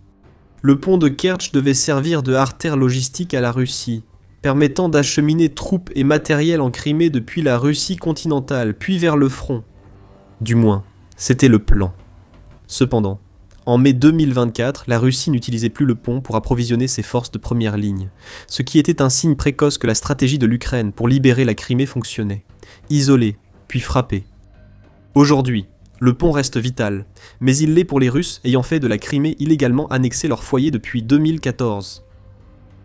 Le pont de Kertch devait servir de artère logistique à la Russie, permettant d'acheminer troupes et matériel en Crimée depuis la Russie continentale, puis vers le front. Du moins, c'était le plan. Cependant, en mai 2024, la Russie n'utilisait plus le pont pour approvisionner ses forces de première ligne, ce qui était un signe précoce que la stratégie de l'Ukraine pour libérer la Crimée fonctionnait. Isoler, puis frapper. Aujourd'hui, le pont reste vital, mais il l'est pour les Russes ayant fait de la Crimée illégalement annexer leur foyer depuis 2014.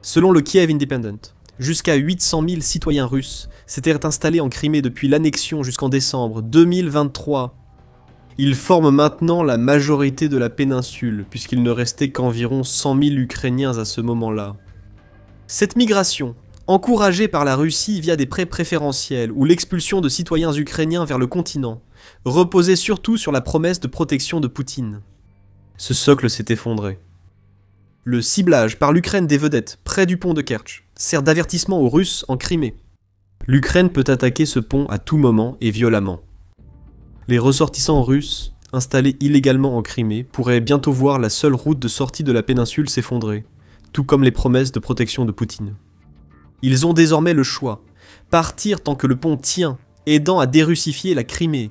Selon le Kiev Independent, jusqu'à 800 000 citoyens russes s'étaient installés en Crimée depuis l'annexion jusqu'en décembre 2023. Ils forment maintenant la majorité de la péninsule, puisqu'il ne restait qu'environ 100 000 Ukrainiens à ce moment-là. Cette migration, encouragée par la Russie via des prêts préférentiels ou l'expulsion de citoyens ukrainiens vers le continent, reposait surtout sur la promesse de protection de Poutine. Ce socle s'est effondré. Le ciblage par l'Ukraine des vedettes près du pont de Kertch sert d'avertissement aux Russes en Crimée. L'Ukraine peut attaquer ce pont à tout moment et violemment. Les ressortissants russes, installés illégalement en Crimée, pourraient bientôt voir la seule route de sortie de la péninsule s'effondrer, tout comme les promesses de protection de Poutine. Ils ont désormais le choix, partir tant que le pont tient, aidant à dérussifier la Crimée,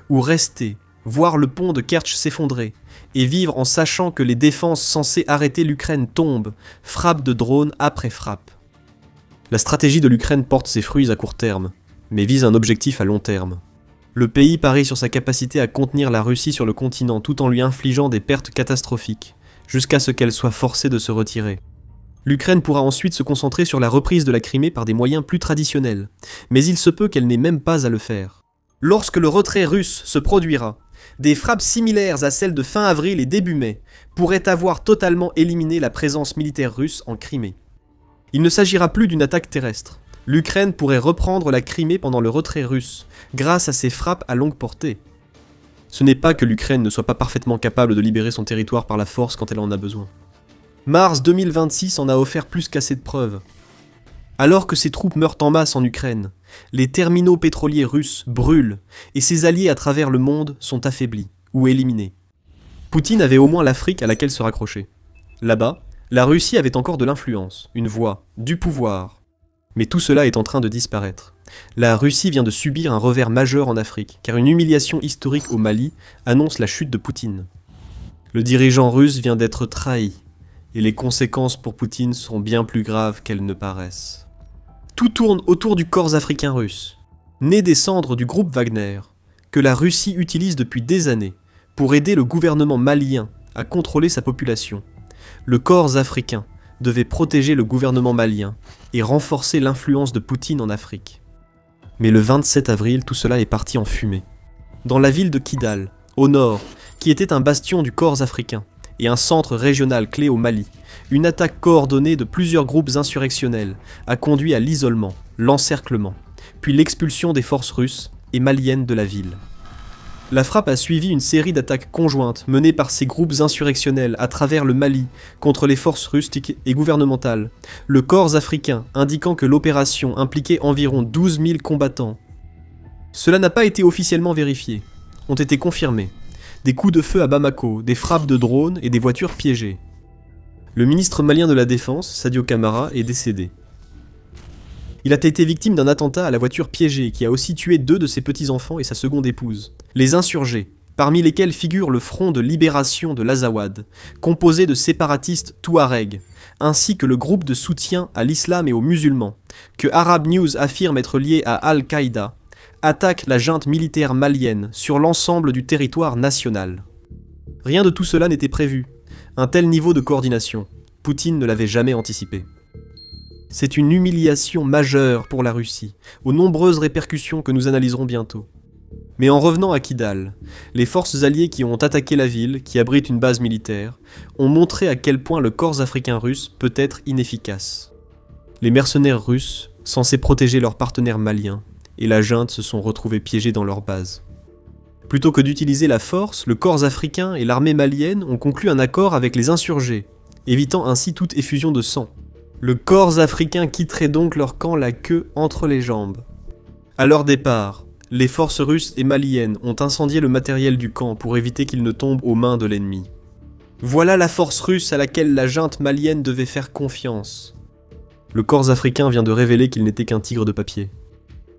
ou rester, voir le pont de Kertch s'effondrer, et vivre en sachant que les défenses censées arrêter l'Ukraine tombent, frappe de drones après frappe. La stratégie de l'Ukraine porte ses fruits à court terme, mais vise un objectif à long terme. Le pays parie sur sa capacité à contenir la Russie sur le continent tout en lui infligeant des pertes catastrophiques, jusqu'à ce qu'elle soit forcée de se retirer. L'Ukraine pourra ensuite se concentrer sur la reprise de la Crimée par des moyens plus traditionnels, mais il se peut qu'elle n'ait même pas à le faire. Lorsque le retrait russe se produira, des frappes similaires à celles de fin avril et début mai pourraient avoir totalement éliminé la présence militaire russe en Crimée. Il ne s'agira plus d'une attaque terrestre. L'Ukraine pourrait reprendre la Crimée pendant le retrait russe, grâce à ses frappes à longue portée. Ce n'est pas que l'Ukraine ne soit pas parfaitement capable de libérer son territoire par la force quand elle en a besoin. Mars 2026 en a offert plus qu'assez de preuves. Alors que ses troupes meurent en masse en Ukraine, les terminaux pétroliers russes brûlent et ses alliés à travers le monde sont affaiblis ou éliminés. Poutine avait au moins l'Afrique à laquelle se raccrocher. Là-bas, la Russie avait encore de l'influence, une voix, du pouvoir. Mais tout cela est en train de disparaître. La Russie vient de subir un revers majeur en Afrique, car une humiliation historique au Mali annonce la chute de Poutine. Le dirigeant russe vient d'être trahi, et les conséquences pour Poutine sont bien plus graves qu'elles ne paraissent. Tout tourne autour du corps africain russe, né des cendres du groupe Wagner, que la Russie utilise depuis des années pour aider le gouvernement malien à contrôler sa population. Le corps africain devait protéger le gouvernement malien et renforcer l'influence de Poutine en Afrique. Mais le 27 avril, tout cela est parti en fumée. Dans la ville de Kidal, au nord, qui était un bastion du corps africain et un centre régional clé au Mali, une attaque coordonnée de plusieurs groupes insurrectionnels a conduit à l'isolement, l'encerclement, puis l'expulsion des forces russes et maliennes de la ville. La frappe a suivi une série d'attaques conjointes menées par ces groupes insurrectionnels à travers le Mali contre les forces russes et gouvernementales, le corps africain indiquant que l'opération impliquait environ 12 000 combattants. Cela n'a pas été officiellement vérifié, ont été confirmés. Des coups de feu à Bamako, des frappes de drones et des voitures piégées. Le ministre malien de la Défense, Sadio Camara, est décédé. Il a été victime d'un attentat à la voiture piégée qui a aussi tué 2 de ses petits-enfants et sa seconde épouse. Les insurgés, parmi lesquels figure le Front de libération de l'Azawad, composé de séparatistes touaregs, ainsi que le groupe de soutien à l'islam et aux musulmans, que Arab News affirme être lié à Al-Qaïda, attaquent la junte militaire malienne sur l'ensemble du territoire national. Rien de tout cela n'était prévu. Un tel niveau de coordination, Poutine ne l'avait jamais anticipé. C'est une humiliation majeure pour la Russie, aux nombreuses répercussions que nous analyserons bientôt. Mais en revenant à Kidal, les forces alliées qui ont attaqué la ville, qui abrite une base militaire, ont montré à quel point le corps africain russe peut être inefficace. Les mercenaires russes, censés protéger leurs partenaires maliens, et la junte se sont retrouvés piégés dans leur base. Plutôt que d'utiliser la force, le corps africain et l'armée malienne ont conclu un accord avec les insurgés, évitant ainsi toute effusion de sang. Le corps africain quitterait donc leur camp la queue entre les jambes. À leur départ, les forces russes et maliennes ont incendié le matériel du camp pour éviter qu'il ne tombe aux mains de l'ennemi. Voilà la force russe à laquelle la junte malienne devait faire confiance. Le corps africain vient de révéler qu'il n'était qu'un tigre de papier.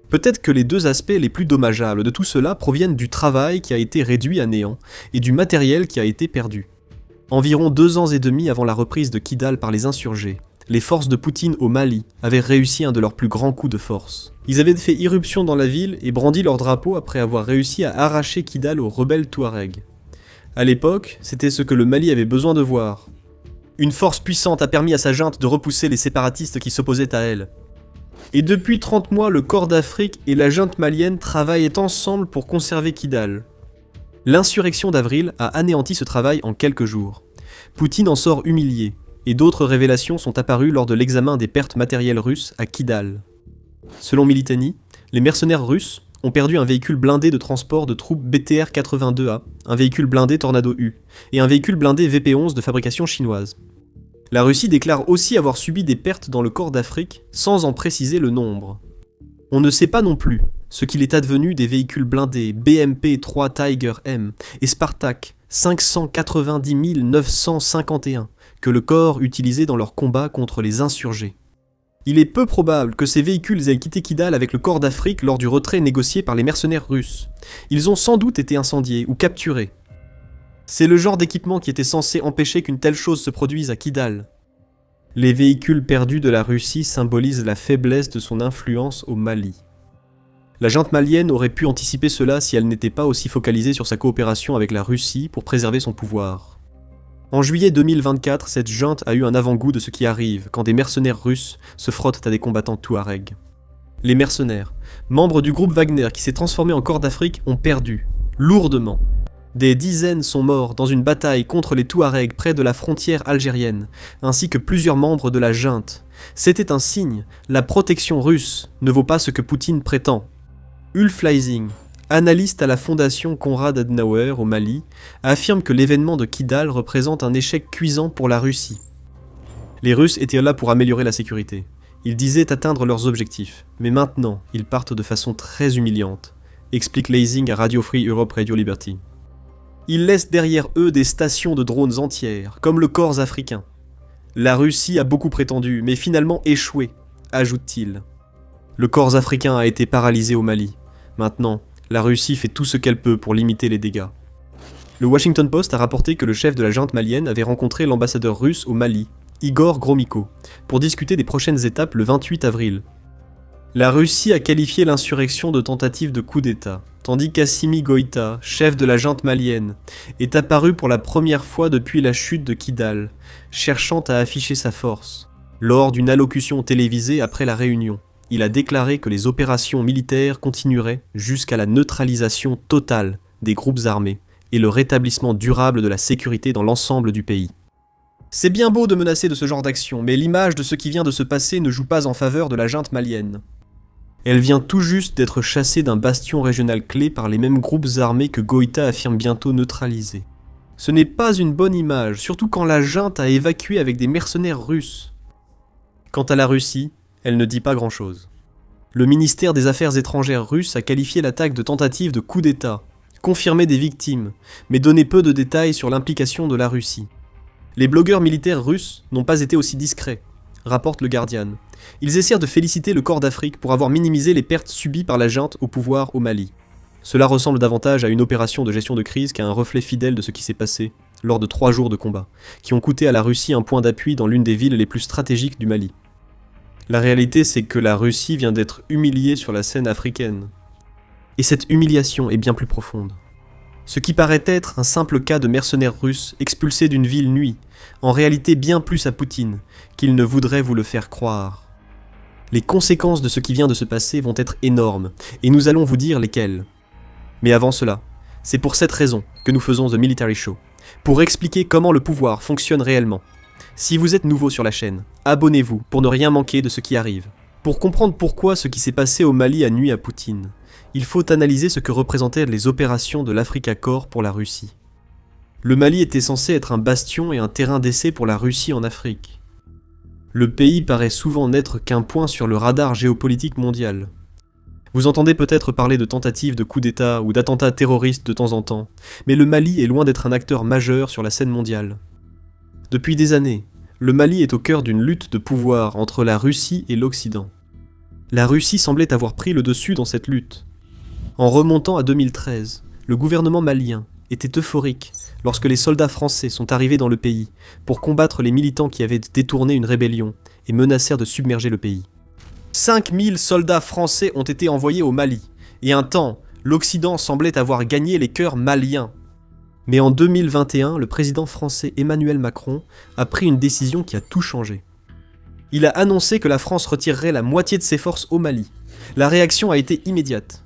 Peut-être que les deux aspects les plus dommageables de tout cela proviennent du travail qui a été réduit à néant et du matériel qui a été perdu. Environ 2 ans et demi avant la reprise de Kidal par les insurgés, les forces de Poutine au Mali avaient réussi un de leurs plus grands coups de force. Ils avaient fait irruption dans la ville et brandi leur drapeau après avoir réussi à arracher Kidal aux rebelles Touaregs. À l'époque, c'était ce que le Mali avait besoin de voir. Une force puissante a permis à sa junte de repousser les séparatistes qui s'opposaient à elle. Et depuis 30 mois, le Corps d'Afrique et la junte malienne travaillent ensemble pour conserver Kidal. L'insurrection d'avril a anéanti ce travail en quelques jours. Poutine en sort humilié, et d'autres révélations sont apparues lors de l'examen des pertes matérielles russes à Kidal. Selon Militani, les mercenaires russes ont perdu un véhicule blindé de transport de troupes BTR-82A, un véhicule blindé Tornado U, et un véhicule blindé VP-11 de fabrication chinoise. La Russie déclare aussi avoir subi des pertes dans le Corps d'Afrique, sans en préciser le nombre. On ne sait pas non plus ce qu'il est advenu des véhicules blindés BMP-3 Tiger M et Spartak 590 951 que le corps utilisait dans leur combat contre les insurgés. Il est peu probable que ces véhicules aient quitté Kidal avec le Corps d'Afrique lors du retrait négocié par les mercenaires russes. Ils ont sans doute été incendiés ou capturés. C'est le genre d'équipement qui était censé empêcher qu'une telle chose se produise à Kidal. Les véhicules perdus de la Russie symbolisent la faiblesse de son influence au Mali. La junte malienne aurait pu anticiper cela si elle n'était pas aussi focalisée sur sa coopération avec la Russie pour préserver son pouvoir. En juillet 2024, cette junte a eu un avant-goût de ce qui arrive quand des mercenaires russes se frottent à des combattants touaregs. Les mercenaires, membres du groupe Wagner qui s'est transformé en Corps d'Afrique, ont perdu, lourdement. Des dizaines sont morts dans une bataille contre les Touaregs près de la frontière algérienne, ainsi que plusieurs membres de la junte. C'était un signe, la protection russe ne vaut pas ce que Poutine prétend. Ulf Leising, analyste à la fondation Konrad Adenauer au Mali, affirme que l'événement de Kidal représente un échec cuisant pour la Russie. Les Russes étaient là pour améliorer la sécurité. Ils disaient atteindre leurs objectifs, mais maintenant, ils partent de façon très humiliante, explique Leising à Radio Free Europe Radio Liberty. Ils laissent derrière eux des stations de drones entières, comme le Corps africain. La Russie a beaucoup prétendu, mais finalement échoué, ajoute-t-il. Le Corps africain a été paralysé au Mali. Maintenant, la Russie fait tout ce qu'elle peut pour limiter les dégâts. Le Washington Post a rapporté que le chef de la junte malienne avait rencontré l'ambassadeur russe au Mali, Igor Gromyko, pour discuter des prochaines étapes le 28 avril. La Russie a qualifié l'insurrection de tentative de coup d'État, tandis qu'Assimi Goïta, chef de la junte malienne, est apparu pour la première fois depuis la chute de Kidal, cherchant à afficher sa force. Lors d'une allocution télévisée après la réunion, il a déclaré que les opérations militaires continueraient jusqu'à la neutralisation totale des groupes armés et le rétablissement durable de la sécurité dans l'ensemble du pays. C'est bien beau de menacer de ce genre d'action, mais l'image de ce qui vient de se passer ne joue pas en faveur de la junte malienne. Elle vient tout juste d'être chassée d'un bastion régional clé par les mêmes groupes armés que Goïta affirme bientôt neutraliser. Ce n'est pas une bonne image, surtout quand la junte a évacué avec des mercenaires russes. Quant à la Russie, elle ne dit pas grand-chose. Le ministère des Affaires étrangères russe a qualifié l'attaque de tentative de coup d'État, confirmé des victimes, mais donné peu de détails sur l'implication de la Russie. Les blogueurs militaires russes n'ont pas été aussi discrets, rapporte le Guardian. Ils essayent de féliciter le Corps d'Afrique pour avoir minimisé les pertes subies par la junte au pouvoir au Mali. Cela ressemble davantage à une opération de gestion de crise qu'à un reflet fidèle de ce qui s'est passé lors de 3 jours de combat, qui ont coûté à la Russie un point d'appui dans l'une des villes les plus stratégiques du Mali. La réalité, c'est que la Russie vient d'être humiliée sur la scène africaine. Et cette humiliation est bien plus profonde. Ce qui paraît être un simple cas de mercenaires russes expulsés d'une ville nuit, en réalité bien plus à Poutine, qu'il ne voudrait vous le faire croire. Les conséquences de ce qui vient de se passer vont être énormes, et nous allons vous dire lesquelles. Mais avant cela, c'est pour cette raison que nous faisons The Military Show, pour expliquer comment le pouvoir fonctionne réellement. Si vous êtes nouveau sur la chaîne, abonnez-vous pour ne rien manquer de ce qui arrive. Pour comprendre pourquoi ce qui s'est passé au Mali a nui à Poutine, il faut analyser ce que représentaient les opérations de l'Africa Corps pour la Russie. Le Mali était censé être un bastion et un terrain d'essai pour la Russie en Afrique. Le pays paraît souvent n'être qu'un point sur le radar géopolitique mondial. Vous entendez peut-être parler de tentatives de coups d'État ou d'attentats terroristes de temps en temps, mais le Mali est loin d'être un acteur majeur sur la scène mondiale. Depuis des années, le Mali est au cœur d'une lutte de pouvoir entre la Russie et l'Occident. La Russie semblait avoir pris le dessus dans cette lutte. En remontant à 2013, le gouvernement malien était euphorique lorsque les soldats français sont arrivés dans le pays pour combattre les militants qui avaient détourné une rébellion et menacèrent de submerger le pays. 5000 soldats français ont été envoyés au Mali, et un temps, l'Occident semblait avoir gagné les cœurs maliens. Mais en 2021, le président français Emmanuel Macron a pris une décision qui a tout changé. Il a annoncé que la France retirerait la moitié de ses forces au Mali. La réaction a été immédiate.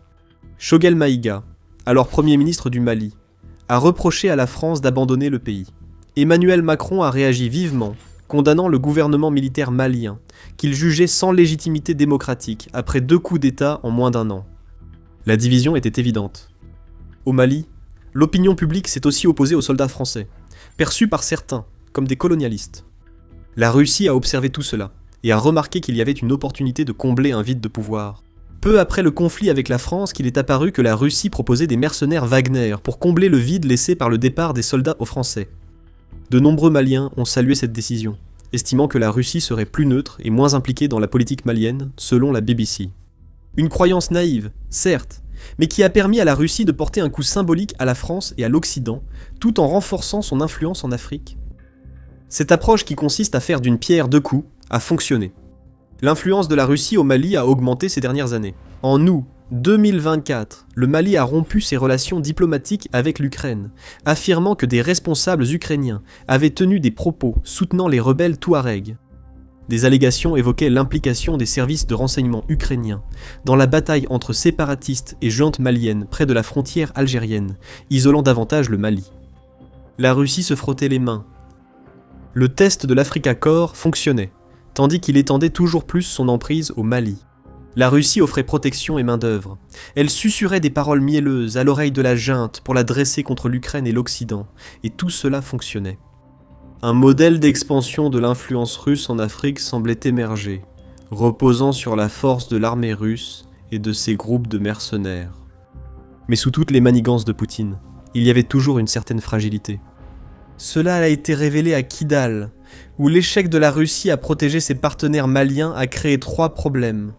Choguel Maïga, alors Premier ministre du Mali, a reproché à la France d'abandonner le pays. Emmanuel Macron a réagi vivement, condamnant le gouvernement militaire malien, qu'il jugeait sans légitimité démocratique après 2 coups d'État en moins d'1 an. La division était évidente. Au Mali, l'opinion publique s'est aussi opposée aux soldats français, perçus par certains comme des colonialistes. La Russie a observé tout cela et a remarqué qu'il y avait une opportunité de combler un vide de pouvoir. Peu après le conflit avec la France, qu'il est apparu que la Russie proposait des mercenaires Wagner pour combler le vide laissé par le départ des soldats aux Français. De nombreux Maliens ont salué cette décision, estimant que la Russie serait plus neutre et moins impliquée dans la politique malienne, selon la BBC. Une croyance naïve, certes, mais qui a permis à la Russie de porter un coup symbolique à la France et à l'Occident, tout en renforçant son influence en Afrique. Cette approche qui consiste à faire d'une pierre 2 coups a fonctionné. L'influence de la Russie au Mali a augmenté ces dernières années. En août 2024, le Mali a rompu ses relations diplomatiques avec l'Ukraine, affirmant que des responsables ukrainiens avaient tenu des propos soutenant les rebelles touaregs. Des allégations évoquaient l'implication des services de renseignement ukrainiens dans la bataille entre séparatistes et juntes maliennes près de la frontière algérienne, isolant davantage le Mali. La Russie se frottait les mains. Le test de l'Africa Corps fonctionnait, tandis qu'il étendait toujours plus son emprise au Mali. La Russie offrait protection et main-d'œuvre. Elle susurrait des paroles mielleuses à l'oreille de la junte pour la dresser contre l'Ukraine et l'Occident, et tout cela fonctionnait. Un modèle d'expansion de l'influence russe en Afrique semblait émerger, reposant sur la force de l'armée russe et de ses groupes de mercenaires. Mais sous toutes les manigances de Poutine, il y avait toujours une certaine fragilité. Cela a été révélé à Kidal, où l'échec de la Russie à protéger ses partenaires maliens a créé 3 problèmes.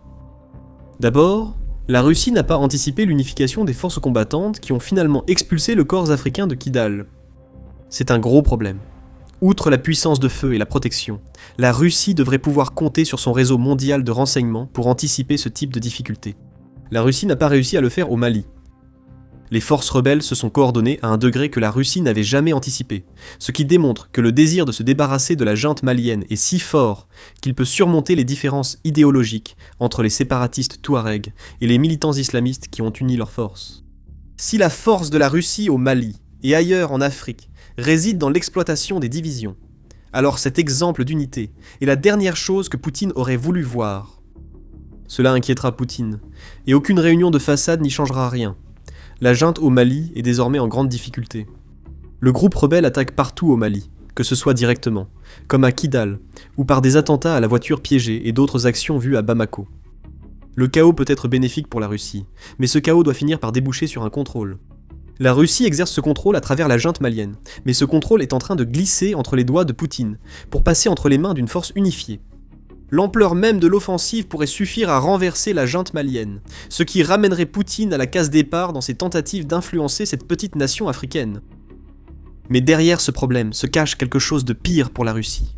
D'abord, la Russie n'a pas anticipé l'unification des forces combattantes qui ont finalement expulsé le corps africain de Kidal. C'est un gros problème. Outre la puissance de feu et la protection, la Russie devrait pouvoir compter sur son réseau mondial de renseignement pour anticiper ce type de difficultés. La Russie n'a pas réussi à le faire au Mali. Les forces rebelles se sont coordonnées à un degré que la Russie n'avait jamais anticipé, ce qui démontre que le désir de se débarrasser de la junte malienne est si fort qu'il peut surmonter les différences idéologiques entre les séparatistes touaregs et les militants islamistes qui ont uni leurs forces. Si la force de la Russie au Mali et ailleurs en Afrique réside dans l'exploitation des divisions, alors cet exemple d'unité est la dernière chose que Poutine aurait voulu voir. Cela inquiétera Poutine, et aucune réunion de façade n'y changera rien. La junte au Mali est désormais en grande difficulté. Le groupe rebelle attaque partout au Mali, que ce soit directement, comme à Kidal, ou par des attentats à la voiture piégée et d'autres actions vues à Bamako. Le chaos peut être bénéfique pour la Russie, mais ce chaos doit finir par déboucher sur un contrôle. La Russie exerce ce contrôle à travers la junte malienne, mais ce contrôle est en train de glisser entre les doigts de Poutine, pour passer entre les mains d'une force unifiée. L'ampleur même de l'offensive pourrait suffire à renverser la junte malienne, ce qui ramènerait Poutine à la case départ dans ses tentatives d'influencer cette petite nation africaine. Mais derrière ce problème se cache quelque chose de pire pour la Russie.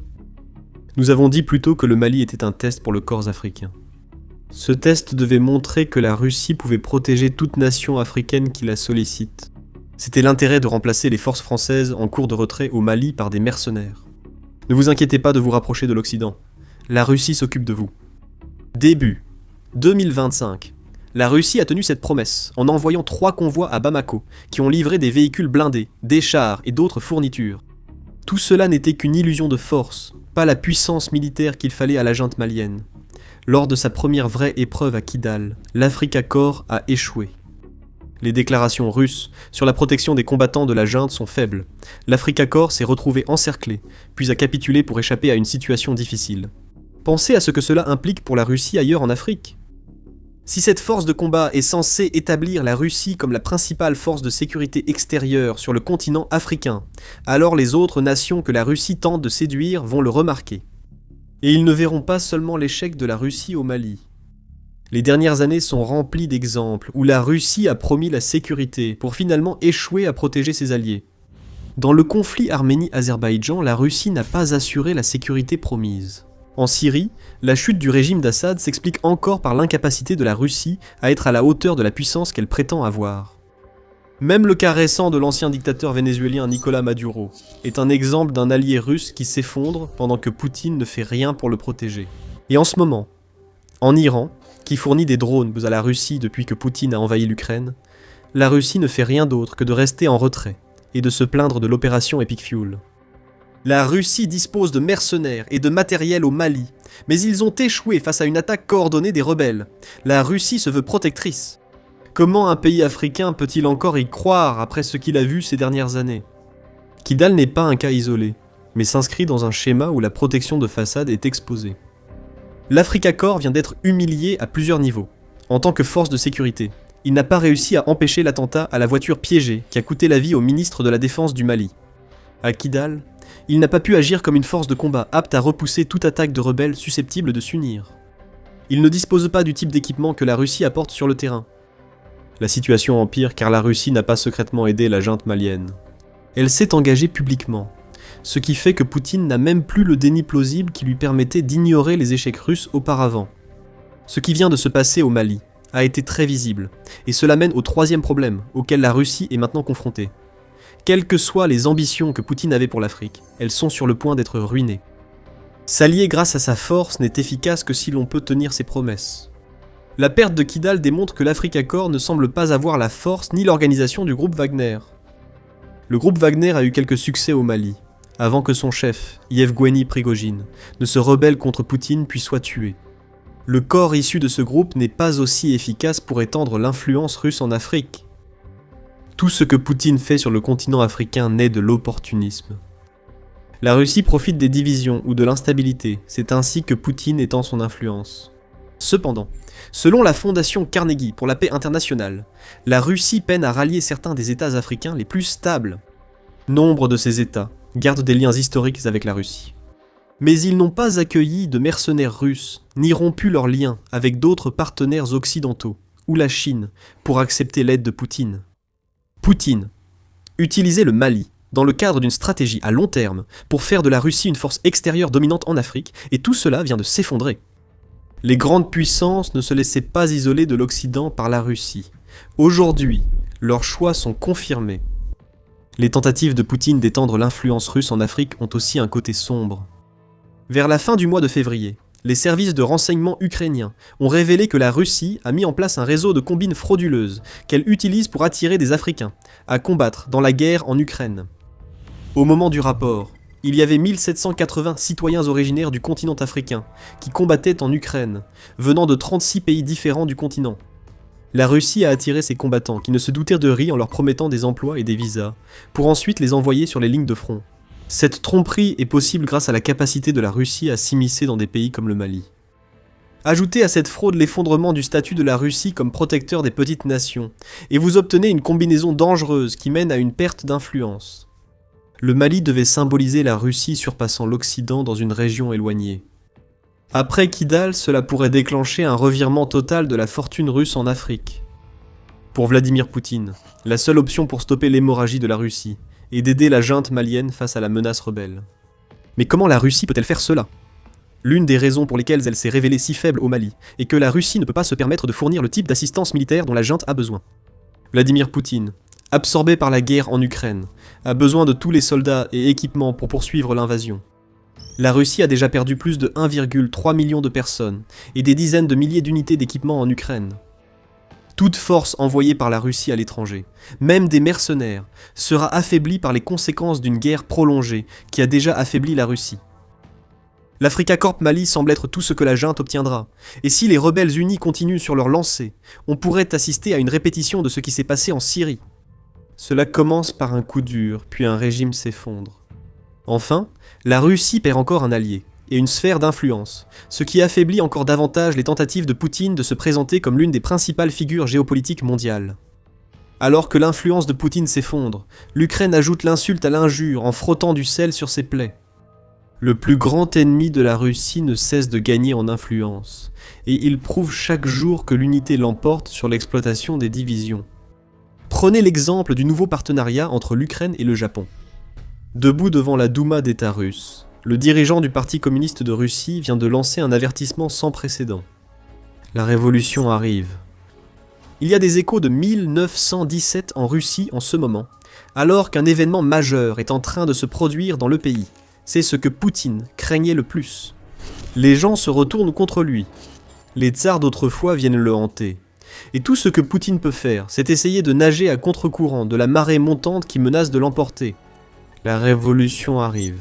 Nous avons dit plus tôt que le Mali était un test pour le corps africain. Ce test devait montrer que la Russie pouvait protéger toute nation africaine qui la sollicite. C'était l'intérêt de remplacer les forces françaises en cours de retrait au Mali par des mercenaires. Ne vous inquiétez pas de vous rapprocher de l'Occident. La Russie s'occupe de vous. Début 2025. La Russie a tenu cette promesse en envoyant 3 convois à Bamako, qui ont livré des véhicules blindés, des chars et d'autres fournitures. Tout cela n'était qu'une illusion de force, pas la puissance militaire qu'il fallait à la junte malienne. Lors de sa première vraie épreuve à Kidal, l'Africa Corps a échoué. Les déclarations russes sur la protection des combattants de la junte sont faibles. L'Africa Corps s'est retrouvé encerclé, puis a capitulé pour échapper à une situation difficile. Pensez à ce que cela implique pour la Russie ailleurs en Afrique. Si cette force de combat est censée établir la Russie comme la principale force de sécurité extérieure sur le continent africain, alors les autres nations que la Russie tente de séduire vont le remarquer. Et ils ne verront pas seulement l'échec de la Russie au Mali. Les dernières années sont remplies d'exemples où la Russie a promis la sécurité pour finalement échouer à protéger ses alliés. Dans le conflit Arménie-Azerbaïdjan, la Russie n'a pas assuré la sécurité promise. En Syrie, la chute du régime d'Assad s'explique encore par l'incapacité de la Russie à être à la hauteur de la puissance qu'elle prétend avoir. Même le cas récent de l'ancien dictateur vénézuélien Nicolás Maduro est un exemple d'un allié russe qui s'effondre pendant que Poutine ne fait rien pour le protéger. Et en ce moment, en Iran, qui fournit des drones à la Russie depuis que Poutine a envahi l'Ukraine, la Russie ne fait rien d'autre que de rester en retrait et de se plaindre de l'opération Epic Fuel. La Russie dispose de mercenaires et de matériel au Mali, mais ils ont échoué face à une attaque coordonnée des rebelles. La Russie se veut protectrice. Comment un pays africain peut-il encore y croire après ce qu'il a vu ces dernières années ? Kidal n'est pas un cas isolé, mais s'inscrit dans un schéma où la protection de façade est exposée. L'Africa Corps vient d'être humilié à plusieurs niveaux. En tant que force de sécurité, il n'a pas réussi à empêcher l'attentat à la voiture piégée qui a coûté la vie au ministre de la Défense du Mali. À Kidal, il n'a pas pu agir comme une force de combat apte à repousser toute attaque de rebelles susceptibles de s'unir. Il ne dispose pas du type d'équipement que la Russie apporte sur le terrain. La situation empire car la Russie n'a pas secrètement aidé la junte malienne. Elle s'est engagée publiquement, ce qui fait que Poutine n'a même plus le déni plausible qui lui permettait d'ignorer les échecs russes auparavant. Ce qui vient de se passer au Mali a été très visible, et cela mène au troisième problème auquel la Russie est maintenant confrontée. Quelles que soient les ambitions que Poutine avait pour l'Afrique, elles sont sur le point d'être ruinées. S'allier grâce à sa force n'est efficace que si l'on peut tenir ses promesses. La perte de Kidal démontre que l'Africa Corps ne semble pas avoir la force ni l'organisation du groupe Wagner. Le groupe Wagner a eu quelques succès au Mali, avant que son chef, Yevgueni Prigojine, ne se rebelle contre Poutine puis soit tué. Le corps issu de ce groupe n'est pas aussi efficace pour étendre l'influence russe en Afrique. Tout ce que Poutine fait sur le continent africain naît de l'opportunisme. La Russie profite des divisions ou de l'instabilité, c'est ainsi que Poutine étend son influence. Cependant, selon la fondation Carnegie pour la paix internationale, la Russie peine à rallier certains des États africains les plus stables. Nombre de ces États gardent des liens historiques avec la Russie. Mais ils n'ont pas accueilli de mercenaires russes, ni rompu leurs liens avec d'autres partenaires occidentaux, ou la Chine, pour accepter l'aide de Poutine. Poutine utilisait le Mali dans le cadre d'une stratégie à long terme pour faire de la Russie une force extérieure dominante en Afrique, et tout cela vient de s'effondrer. Les grandes puissances ne se laissaient pas isoler de l'Occident par la Russie. Aujourd'hui, leurs choix sont confirmés. Les tentatives de Poutine d'étendre l'influence russe en Afrique ont aussi un côté sombre. Vers la fin du mois de février, les services de renseignement ukrainiens ont révélé que la Russie a mis en place un réseau de combines frauduleuses qu'elle utilise pour attirer des Africains à combattre dans la guerre en Ukraine. Au moment du rapport, il y avait 1780 citoyens originaires du continent africain qui combattaient en Ukraine, venant de 36 pays différents du continent. La Russie a attiré ces combattants qui ne se doutaient de rien en leur promettant des emplois et des visas, pour ensuite les envoyer sur les lignes de front. Cette tromperie est possible grâce à la capacité de la Russie à s'immiscer dans des pays comme le Mali. Ajoutez à cette fraude l'effondrement du statut de la Russie comme protecteur des petites nations, et vous obtenez une combinaison dangereuse qui mène à une perte d'influence. Le Mali devait symboliser la Russie surpassant l'Occident dans une région éloignée. Après Kidal, cela pourrait déclencher un revirement total de la fortune russe en Afrique. Pour Vladimir Poutine, la seule option pour stopper l'hémorragie de la Russie est d'aider la junte malienne face à la menace rebelle. Mais comment la Russie peut-elle faire cela ? L'une des raisons pour lesquelles elle s'est révélée si faible au Mali est que la Russie ne peut pas se permettre de fournir le type d'assistance militaire dont la junte a besoin. Vladimir Poutine, absorbé par la guerre en Ukraine, a besoin de tous les soldats et équipements pour poursuivre l'invasion. La Russie a déjà perdu plus de 1,3 million de personnes et des dizaines de milliers d'unités d'équipement en Ukraine. Toute force envoyée par la Russie à l'étranger, même des mercenaires, sera affaiblie par les conséquences d'une guerre prolongée qui a déjà affaibli la Russie. L'Africa Corps Mali semble être tout ce que la junte obtiendra, et si les rebelles unis continuent sur leur lancée, on pourrait assister à une répétition de ce qui s'est passé en Syrie. Cela commence par un coup dur, puis un régime s'effondre. Enfin, la Russie perd encore un allié, et une sphère d'influence, ce qui affaiblit encore davantage les tentatives de Poutine de se présenter comme l'une des principales figures géopolitiques mondiales. Alors que l'influence de Poutine s'effondre, l'Ukraine ajoute l'insulte à l'injure en frottant du sel sur ses plaies. Le plus grand ennemi de la Russie ne cesse de gagner en influence, et il prouve chaque jour que l'unité l'emporte sur l'exploitation des divisions. Prenez l'exemple du nouveau partenariat entre l'Ukraine et le Japon. Debout devant la Douma d'État russe, le dirigeant du Parti communiste de Russie vient de lancer un avertissement sans précédent. La révolution arrive. Il y a des échos de 1917 en Russie en ce moment, alors qu'un événement majeur est en train de se produire dans le pays. C'est ce que Poutine craignait le plus. Les gens se retournent contre lui. Les tsars d'autrefois viennent le hanter. Et tout ce que Poutine peut faire, c'est essayer de nager à contre-courant de la marée montante qui menace de l'emporter. La révolution arrive.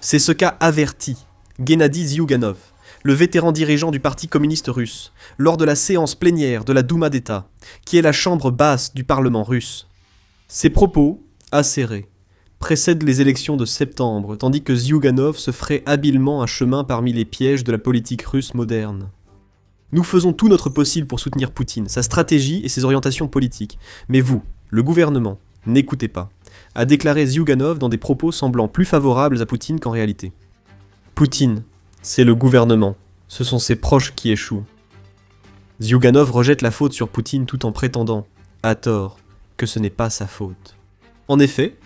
C'est ce qu'a averti Gennady Zyuganov, le vétéran dirigeant du Parti communiste russe, lors de la séance plénière de la Douma d'État, qui est la chambre basse du Parlement russe. Ces propos, acérés, précèdent les élections de septembre, tandis que Zyuganov se ferait habilement un chemin parmi les pièges de la politique russe moderne. Nous faisons tout notre possible pour soutenir Poutine, sa stratégie et ses orientations politiques. Mais vous, le gouvernement, n'écoutez pas, a déclaré Zyuganov dans des propos semblant plus favorables à Poutine qu'en réalité. Poutine, c'est le gouvernement, ce sont ses proches qui échouent. Zyuganov rejette la faute sur Poutine tout en prétendant, à tort, que ce n'est pas sa faute. En effet,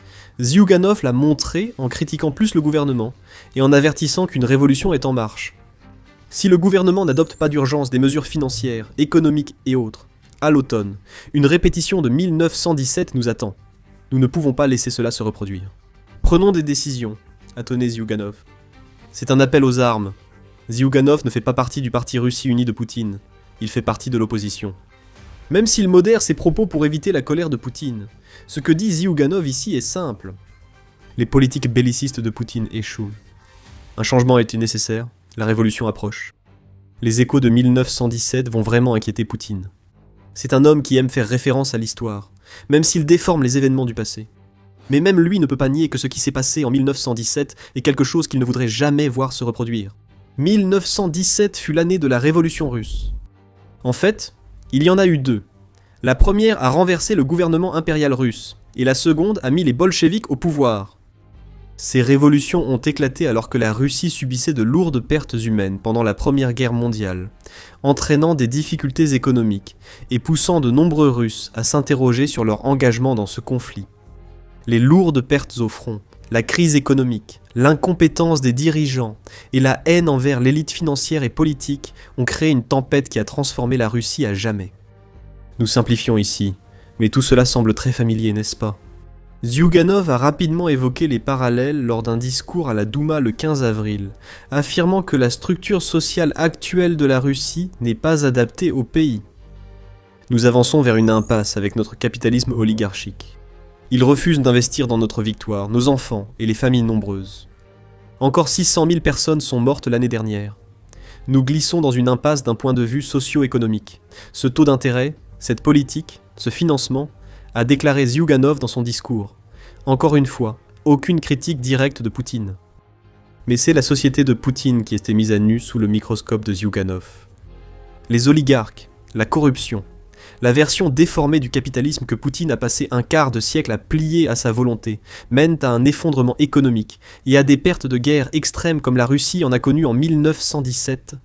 Zyuganov l'a montré en critiquant plus le gouvernement et en avertissant qu'une révolution est en marche. Si le gouvernement n'adopte pas d'urgence des mesures financières, économiques et autres, à l'automne, une répétition de 1917 nous attend. Nous ne pouvons pas laisser cela se reproduire. Prenons des décisions, a tonné Zyuganov. C'est un appel aux armes. Zyuganov ne fait pas partie du parti Russie unie de Poutine. Il fait partie de l'opposition. Même s'il modère ses propos pour éviter la colère de Poutine, ce que dit Zyuganov ici est simple. Les politiques bellicistes de Poutine échouent. Un changement a été nécessaire, la révolution approche. Les échos de 1917 vont vraiment inquiéter Poutine. C'est un homme qui aime faire référence à l'histoire, même s'il déforme les événements du passé. Mais même lui ne peut pas nier que ce qui s'est passé en 1917 est quelque chose qu'il ne voudrait jamais voir se reproduire. 1917 fut l'année de la révolution russe. En fait, il y en a eu deux. La première a renversé le gouvernement impérial russe, et la seconde a mis les bolcheviks au pouvoir. Ces révolutions ont éclaté alors que la Russie subissait de lourdes pertes humaines pendant la Première Guerre mondiale, entraînant des difficultés économiques et poussant de nombreux Russes à s'interroger sur leur engagement dans ce conflit. Les lourdes pertes au front, la crise économique, l'incompétence des dirigeants et la haine envers l'élite financière et politique ont créé une tempête qui a transformé la Russie à jamais. Nous simplifions ici, mais tout cela semble très familier, n'est-ce pas ? Zyuganov a rapidement évoqué les parallèles lors d'un discours à la Douma le 15 avril, affirmant que la structure sociale actuelle de la Russie n'est pas adaptée au pays. Nous avançons vers une impasse avec notre capitalisme oligarchique. Il refuse d'investir dans notre victoire, nos enfants et les familles nombreuses. Encore 600 000 personnes sont mortes l'année dernière. Nous glissons dans une impasse d'un point de vue socio-économique. Ce taux d'intérêt, cette politique, ce financement, a déclaré Zyuganov dans son discours. Encore une fois, aucune critique directe de Poutine. Mais c'est la société de Poutine qui était mise à nu sous le microscope de Zyuganov. Les oligarques, la corruption, la version déformée du capitalisme que Poutine a passé un quart de siècle à plier à sa volonté, mènent à un effondrement économique et à des pertes de guerre extrêmes comme la Russie en a connu en 1917.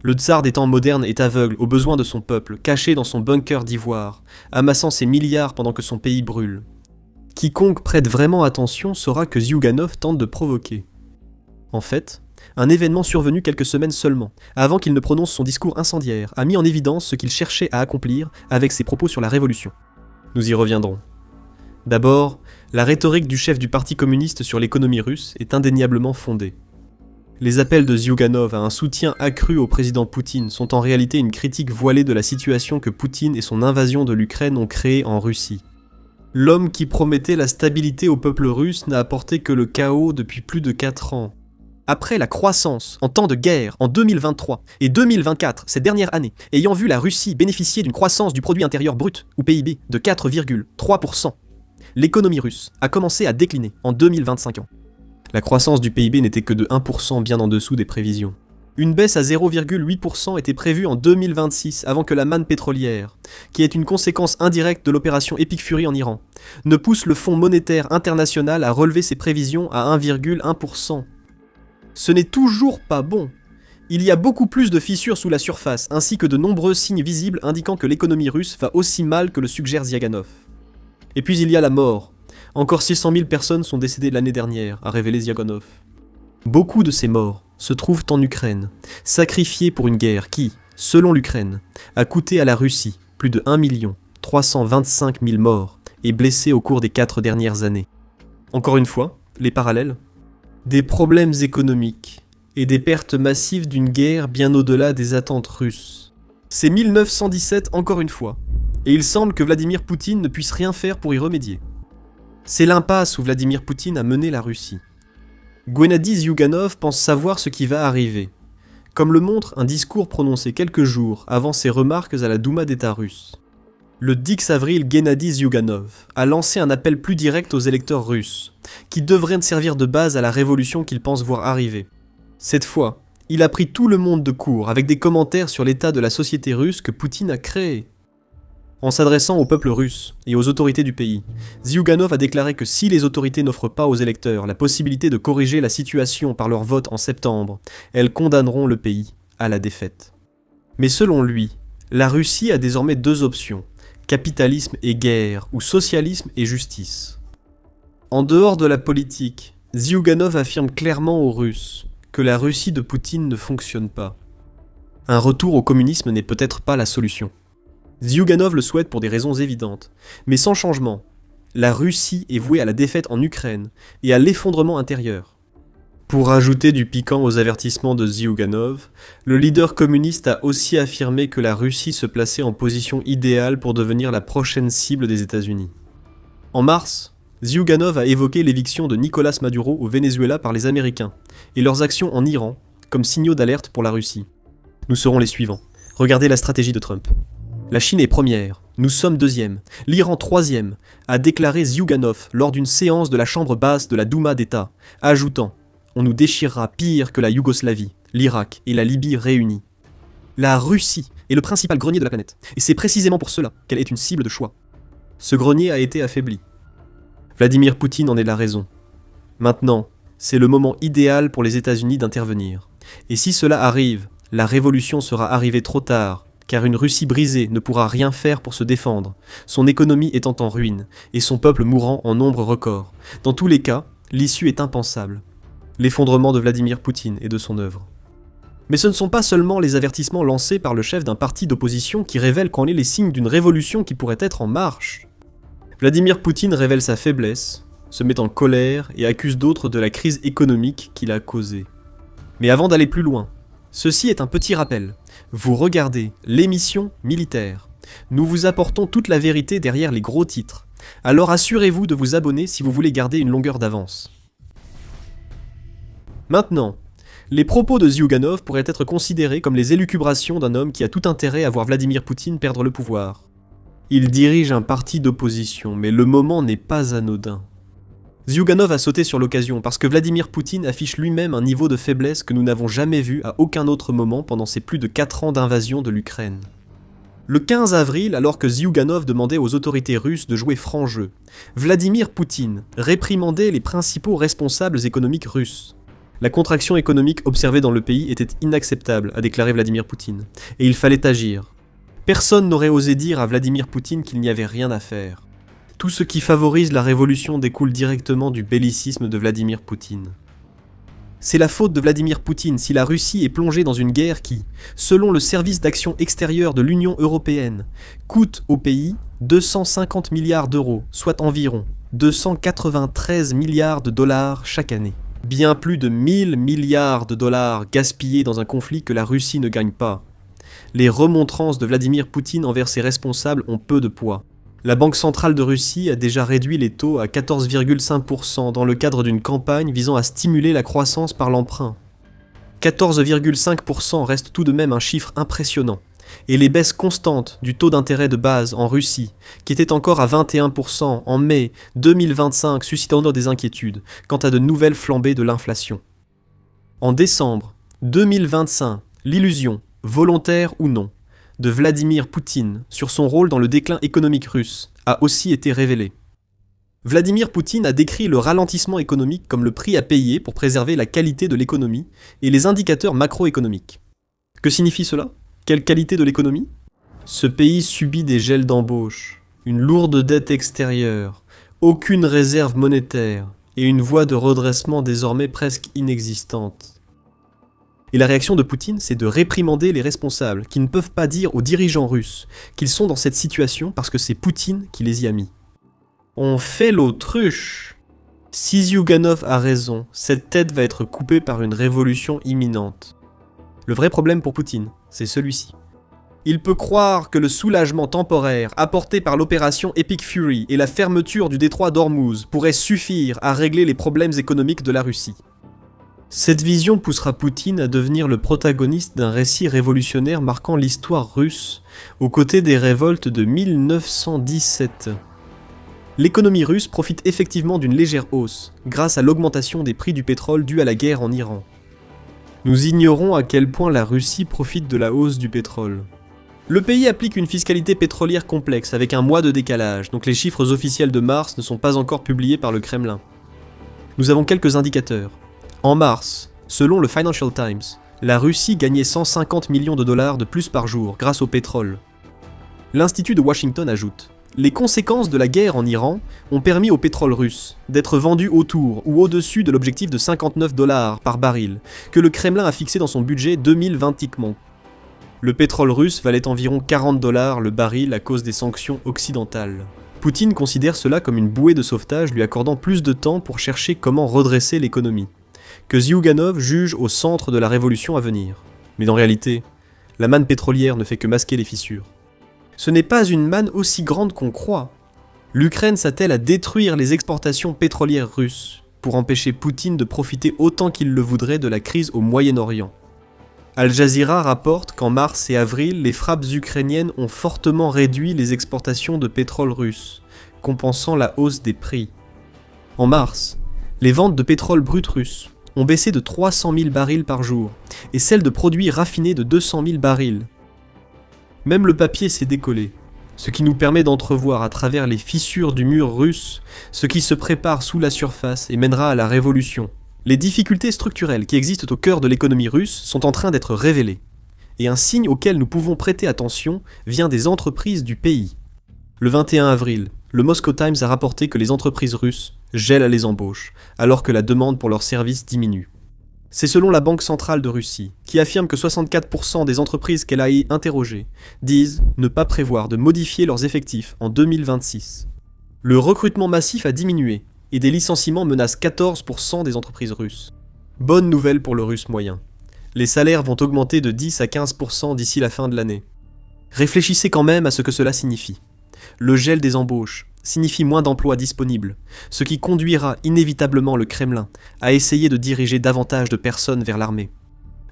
Le tsar des temps modernes est aveugle aux besoins de son peuple, caché dans son bunker d'ivoire, amassant ses milliards pendant que son pays brûle. Quiconque prête vraiment attention saura que Zyuganov tente de provoquer. En fait, un événement survenu quelques semaines seulement, avant qu'il ne prononce son discours incendiaire, a mis en évidence ce qu'il cherchait à accomplir avec ses propos sur la révolution. Nous y reviendrons. D'abord, la rhétorique du chef du Parti communiste sur l'économie russe est indéniablement fondée. Les appels de Zyuganov à un soutien accru au président Poutine sont en réalité une critique voilée de la situation que Poutine et son invasion de l'Ukraine ont créée en Russie. L'homme qui promettait la stabilité au peuple russe n'a apporté que le chaos depuis plus de 4 ans. Après la croissance en temps de guerre en 2023 et 2024, cette dernière année, ayant vu la Russie bénéficier d'une croissance du produit intérieur brut, ou PIB, de 4,3%, l'économie russe a commencé à décliner en 2025 ans. La croissance du PIB n'était que de 1%, bien en dessous des prévisions. Une baisse à 0,8% était prévue en 2026, avant que la manne pétrolière, qui est une conséquence indirecte de l'opération Epic Fury en Iran, ne pousse le Fonds monétaire international à relever ses prévisions à 1,1%. Ce n'est toujours pas bon. Il y a beaucoup plus de fissures sous la surface, ainsi que de nombreux signes visibles indiquant que l'économie russe va aussi mal que le suggère Zyuganov. Et puis il y a la mort. Encore 600 000 personnes sont décédées l'année dernière, a révélé Zyuganov. Beaucoup de ces morts se trouvent en Ukraine, sacrifiés pour une guerre qui, selon l'Ukraine, a coûté à la Russie plus de 1 325 000 morts et blessés au cours des 4 dernières années. Encore une fois, les parallèles. Des problèmes économiques et des pertes massives d'une guerre bien au-delà des attentes russes. C'est 1917 encore une fois, et il semble que Vladimir Poutine ne puisse rien faire pour y remédier. C'est l'impasse où Vladimir Poutine a mené la Russie. Guennadi Zyuganov pense savoir ce qui va arriver, comme le montre un discours prononcé quelques jours avant ses remarques à la Douma d'État russe. Le 10 avril, Guennadi Zyuganov a lancé un appel plus direct aux électeurs russes, qui devrait servir de base à la révolution qu'il pense voir arriver. Cette fois, il a pris tout le monde de court avec des commentaires sur l'état de la société russe que Poutine a créé. En s'adressant au peuple russe et aux autorités du pays, Zyuganov a déclaré que si les autorités n'offrent pas aux électeurs la possibilité de corriger la situation par leur vote en septembre, elles condamneront le pays à la défaite. Mais selon lui, la Russie a désormais 2 options, capitalisme et guerre, ou socialisme et justice. En dehors de la politique, Zyuganov affirme clairement aux Russes que la Russie de Poutine ne fonctionne pas. Un retour au communisme n'est peut-être pas la solution. Zyuganov le souhaite pour des raisons évidentes, mais sans changement, la Russie est vouée à la défaite en Ukraine et à l'effondrement intérieur. Pour ajouter du piquant aux avertissements de Zyuganov, le leader communiste a aussi affirmé que la Russie se plaçait en position idéale pour devenir la prochaine cible des États-Unis. En mars, Zyuganov a évoqué l'éviction de Nicolás Maduro au Venezuela par les Américains et leurs actions en Iran comme signaux d'alerte pour la Russie. Nous serons les suivants. Regardez la stratégie de Trump. La Chine est première, nous sommes deuxième, l'Iran troisième, a déclaré Zyuganov lors d'une séance de la chambre basse de la Douma d'État, ajoutant « On nous déchirera pire que la Yougoslavie, l'Irak et la Libye réunis. » La Russie est le principal grenier de la planète, et c'est précisément pour cela qu'elle est une cible de choix. Ce grenier a été affaibli. Vladimir Poutine en est la raison. Maintenant, c'est le moment idéal pour les États-Unis d'intervenir. Et si cela arrive, la révolution sera arrivée trop tard, car une Russie brisée ne pourra rien faire pour se défendre, son économie étant en ruine, et son peuple mourant en nombre record. Dans tous les cas, l'issue est impensable. L'effondrement de Vladimir Poutine et de son œuvre. Mais ce ne sont pas seulement les avertissements lancés par le chef d'un parti d'opposition qui révèlent qu'en est les signes d'une révolution qui pourrait être en marche. Vladimir Poutine révèle sa faiblesse, se met en colère et accuse d'autres de la crise économique qu'il a causée. Mais avant d'aller plus loin, ceci est un petit rappel. Vous regardez l'émission militaire. Nous vous apportons toute la vérité derrière les gros titres. Alors assurez-vous de vous abonner si vous voulez garder une longueur d'avance. Maintenant, les propos de Zyuganov pourraient être considérés comme les élucubrations d'un homme qui a tout intérêt à voir Vladimir Poutine perdre le pouvoir. Il dirige un parti d'opposition, mais le moment n'est pas anodin. Zyuganov a sauté sur l'occasion parce que Vladimir Poutine affiche lui-même un niveau de faiblesse que nous n'avons jamais vu à aucun autre moment pendant ces plus de 4 ans d'invasion de l'Ukraine. Le 15 avril, alors que Zyuganov demandait aux autorités russes de jouer franc jeu, Vladimir Poutine réprimandait les principaux responsables économiques russes. La contraction économique observée dans le pays était inacceptable, a déclaré Vladimir Poutine, et il fallait agir. Personne n'aurait osé dire à Vladimir Poutine qu'il n'y avait rien à faire. Tout ce qui favorise la révolution découle directement du bellicisme de Vladimir Poutine. C'est la faute de Vladimir Poutine si la Russie est plongée dans une guerre qui, selon le service d'action extérieure de l'Union européenne, coûte au pays 250 milliards d'euros, soit environ 293 milliards de dollars chaque année. Bien plus de 1000 milliards de dollars gaspillés dans un conflit que la Russie ne gagne pas. Les remontrances de Vladimir Poutine envers ses responsables ont peu de poids. La Banque centrale de Russie a déjà réduit les taux à 14,5% dans le cadre d'une campagne visant à stimuler la croissance par l'emprunt. 14,5% reste tout de même un chiffre impressionnant, et les baisses constantes du taux d'intérêt de base en Russie, qui était encore à 21% en mai 2025, suscitant des inquiétudes quant à de nouvelles flambées de l'inflation. En décembre 2025, l'illusion, volontaire ou non, de Vladimir Poutine sur son rôle dans le déclin économique russe a aussi été révélée. Vladimir Poutine a décrit le ralentissement économique comme le prix à payer pour préserver la qualité de l'économie et les indicateurs macroéconomiques. Que signifie cela ? Quelle qualité de l'économie ? Ce pays subit des gels d'embauche, une lourde dette extérieure, aucune réserve monétaire et une voie de redressement désormais presque inexistante. Et la réaction de Poutine, c'est de réprimander les responsables qui ne peuvent pas dire aux dirigeants russes qu'ils sont dans cette situation parce que c'est Poutine qui les y a mis. On fait l'autruche. Si Zyuganov a raison, cette tête va être coupée par une révolution imminente. Le vrai problème pour Poutine, c'est celui-ci. Il peut croire que le soulagement temporaire apporté par l'opération Epic Fury et la fermeture du détroit d'Ormuz pourrait suffire à régler les problèmes économiques de la Russie. Cette vision poussera Poutine à devenir le protagoniste d'un récit révolutionnaire marquant l'histoire russe, aux côtés des révoltes de 1917. L'économie russe profite effectivement d'une légère hausse, grâce à l'augmentation des prix du pétrole due à la guerre en Iran. Nous ignorons à quel point la Russie profite de la hausse du pétrole. Le pays applique une fiscalité pétrolière complexe avec un mois de décalage, donc les chiffres officiels de mars ne sont pas encore publiés par le Kremlin. Nous avons quelques indicateurs. En mars, selon le Financial Times, la Russie gagnait 150 millions de dollars de plus par jour grâce au pétrole. L'Institut de Washington ajoute: les conséquences de la guerre en Iran ont permis au pétrole russe d'être vendu autour ou au-dessus de l'objectif de 59 $ par baril que le Kremlin a fixé dans son budget 2020. Le pétrole russe valait environ 40 $ le baril à cause des sanctions occidentales. Poutine considère cela comme une bouée de sauvetage lui accordant plus de temps pour chercher comment redresser l'économie, que Zyuganov juge au centre de la révolution à venir. Mais en réalité, la manne pétrolière ne fait que masquer les fissures. Ce n'est pas une manne aussi grande qu'on croit. L'Ukraine s'attelle à détruire les exportations pétrolières russes pour empêcher Poutine de profiter autant qu'il le voudrait de la crise au Moyen-Orient. Al Jazeera rapporte qu'en mars et avril, les frappes ukrainiennes ont fortement réduit les exportations de pétrole russe, compensant la hausse des prix. En mars, les ventes de pétrole brut russe ont baissé de 300 000 barils par jour, et celles de produits raffinés de 200 000 barils. Même le papier s'est décollé, ce qui nous permet d'entrevoir à travers les fissures du mur russe ce qui se prépare sous la surface et mènera à la révolution. Les difficultés structurelles qui existent au cœur de l'économie russe sont en train d'être révélées, et un signe auquel nous pouvons prêter attention vient des entreprises du pays. Le 21 avril, le Moscow Times a rapporté que les entreprises russes gèlent les embauches, alors que la demande pour leurs services diminue. C'est selon la Banque centrale de Russie, qui affirme que 64% des entreprises qu'elle a interrogées disent ne pas prévoir de modifier leurs effectifs en 2026. Le recrutement massif a diminué, et des licenciements menacent 14% des entreprises russes. Bonne nouvelle pour le russe moyen. Les salaires vont augmenter de 10 à 15% d'ici la fin de l'année. Réfléchissez quand même à ce que cela signifie. Le gel des embauches signifie moins d'emplois disponibles, ce qui conduira inévitablement le Kremlin à essayer de diriger davantage de personnes vers l'armée.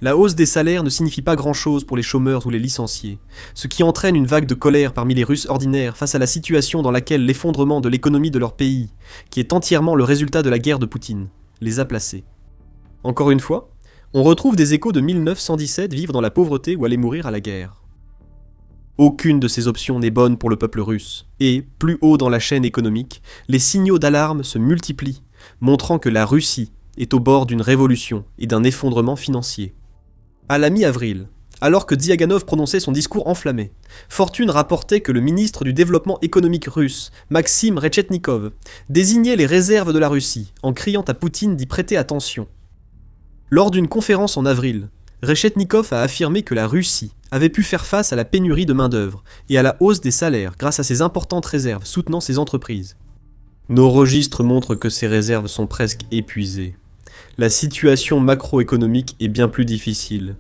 La hausse des salaires ne signifie pas grand-chose pour les chômeurs ou les licenciés, ce qui entraîne une vague de colère parmi les Russes ordinaires face à la situation dans laquelle l'effondrement de l'économie de leur pays, qui est entièrement le résultat de la guerre de Poutine, les a placés. Encore une fois, on retrouve des échos de 1917 vivre dans la pauvreté ou aller mourir à la guerre. Aucune de ces options n'est bonne pour le peuple russe, et, plus haut dans la chaîne économique, les signaux d'alarme se multiplient, montrant que la Russie est au bord d'une révolution et d'un effondrement financier. À la mi-avril, alors que Zyuganov prononçait son discours enflammé, Fortune rapportait que le ministre du développement économique russe, Maxime Rechetnikov, désignait les réserves de la Russie en criant à Poutine d'y prêter attention. Lors d'une conférence en avril, Rechetnikov a affirmé que la Russie avait pu faire face à la pénurie de main-d'œuvre et à la hausse des salaires grâce à ses importantes réserves soutenant ses entreprises. Nos registres montrent que ces réserves sont presque épuisées. La situation macroéconomique est bien plus difficile,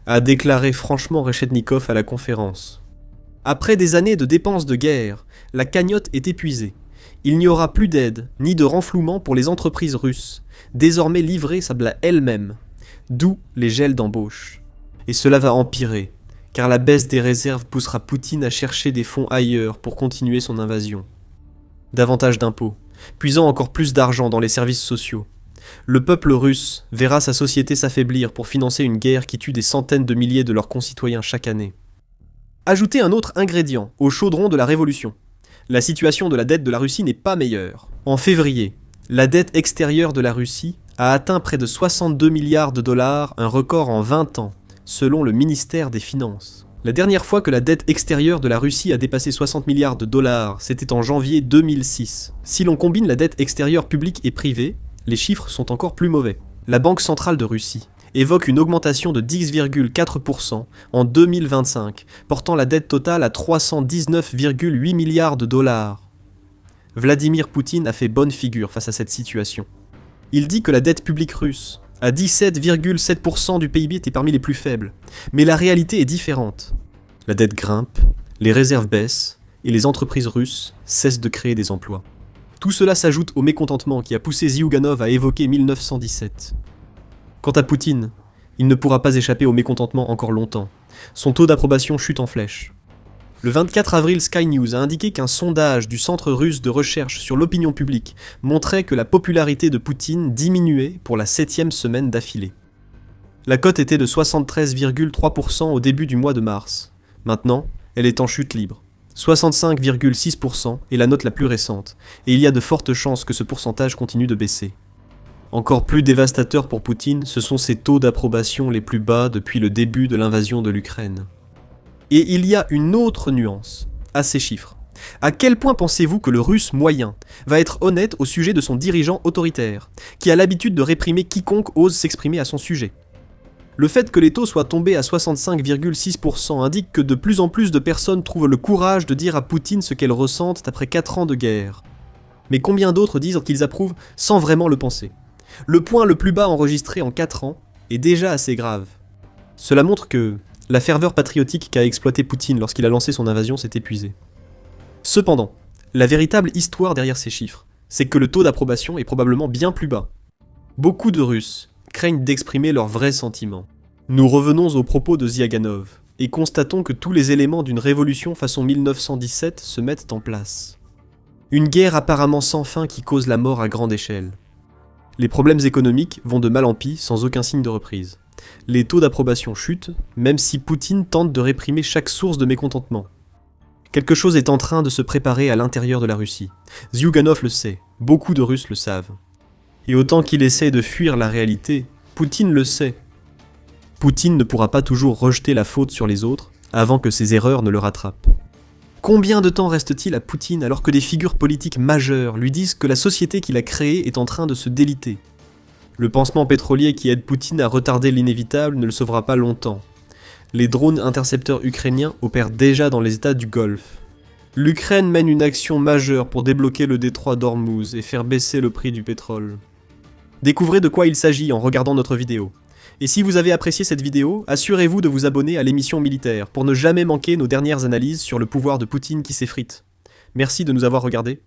a déclaré franchement Rechetnikov à la conférence. Après des années de dépenses de guerre, la cagnotte est épuisée. Il n'y aura plus d'aide ni de renflouement pour les entreprises russes, désormais livrées à elles-mêmes, d'où les gels d'embauche. Et cela va empirer, car la baisse des réserves poussera Poutine à chercher des fonds ailleurs pour continuer son invasion. Davantage d'impôts, puisant encore plus d'argent dans les services sociaux. Le peuple russe verra sa société s'affaiblir pour financer une guerre qui tue des centaines de milliers de leurs concitoyens chaque année. Ajoutez un autre ingrédient au chaudron de la révolution. La situation de la dette de la Russie n'est pas meilleure. En février, la dette extérieure de la Russie a atteint près de 62 milliards de dollars, un record en 20 ans, selon le ministère des Finances. La dernière fois que la dette extérieure de la Russie a dépassé 60 milliards de dollars, c'était en janvier 2006. Si l'on combine la dette extérieure publique et privée, les chiffres sont encore plus mauvais. La Banque centrale de Russie évoque une augmentation de 10,4% en 2025, portant la dette totale à 319,8 milliards de dollars. Vladimir Poutine a fait bonne figure face à cette situation. Il dit que la dette publique russe, à 17,7% du PIB, était parmi les plus faibles. Mais la réalité est différente. La dette grimpe, les réserves baissent, et les entreprises russes cessent de créer des emplois. Tout cela s'ajoute au mécontentement qui a poussé Zyuganov à évoquer 1917. Quant à Poutine, il ne pourra pas échapper au mécontentement encore longtemps. Son taux d'approbation chute en flèche. Le 24 avril, Sky News a indiqué qu'un sondage du Centre russe de recherche sur l'opinion publique montrait que la popularité de Poutine diminuait pour la 7e semaine d'affilée. La cote était de 73,3% au début du mois de mars. Maintenant, elle est en chute libre. 65,6% est la note la plus récente, et il y a de fortes chances que ce pourcentage continue de baisser. Encore plus dévastateur pour Poutine, ce sont ses taux d'approbation les plus bas depuis le début de l'invasion de l'Ukraine. Et il y a une autre nuance à ces chiffres. À quel point pensez-vous que le Russe moyen va être honnête au sujet de son dirigeant autoritaire, qui a l'habitude de réprimer quiconque ose s'exprimer à son sujet ? Le fait que les taux soient tombés à 65,6% indique que de plus en plus de personnes trouvent le courage de dire à Poutine ce qu'elles ressentent après 4 ans de guerre. Mais combien d'autres disent qu'ils approuvent sans vraiment le penser ? Le point le plus bas enregistré en 4 ans est déjà assez grave. Cela montre que la ferveur patriotique qu'a exploité Poutine lorsqu'il a lancé son invasion s'est épuisée. Cependant, la véritable histoire derrière ces chiffres, c'est que le taux d'approbation est probablement bien plus bas. Beaucoup de Russes craignent d'exprimer leurs vrais sentiments. Nous revenons aux propos de Zyuganov et constatons que tous les éléments d'une révolution façon 1917 se mettent en place. Une guerre apparemment sans fin qui cause la mort à grande échelle. Les problèmes économiques vont de mal en pis sans aucun signe de reprise. Les taux d'approbation chutent, même si Poutine tente de réprimer chaque source de mécontentement. Quelque chose est en train de se préparer à l'intérieur de la Russie. Zyuganov le sait, beaucoup de Russes le savent. Et autant qu'il essaie de fuir la réalité, Poutine le sait. Poutine ne pourra pas toujours rejeter la faute sur les autres avant que ses erreurs ne le rattrapent. Combien de temps reste-t-il à Poutine alors que des figures politiques majeures lui disent que la société qu'il a créée est en train de se déliter ? Le pansement pétrolier qui aide Poutine à retarder l'inévitable ne le sauvera pas longtemps. Les drones intercepteurs ukrainiens opèrent déjà dans les États du Golfe. L'Ukraine mène une action majeure pour débloquer le détroit d'Ormuz et faire baisser le prix du pétrole. Découvrez de quoi il s'agit en regardant notre vidéo. Et si vous avez apprécié cette vidéo, assurez-vous de vous abonner à l'émission Militaire pour ne jamais manquer nos dernières analyses sur le pouvoir de Poutine qui s'effrite. Merci de nous avoir regardés.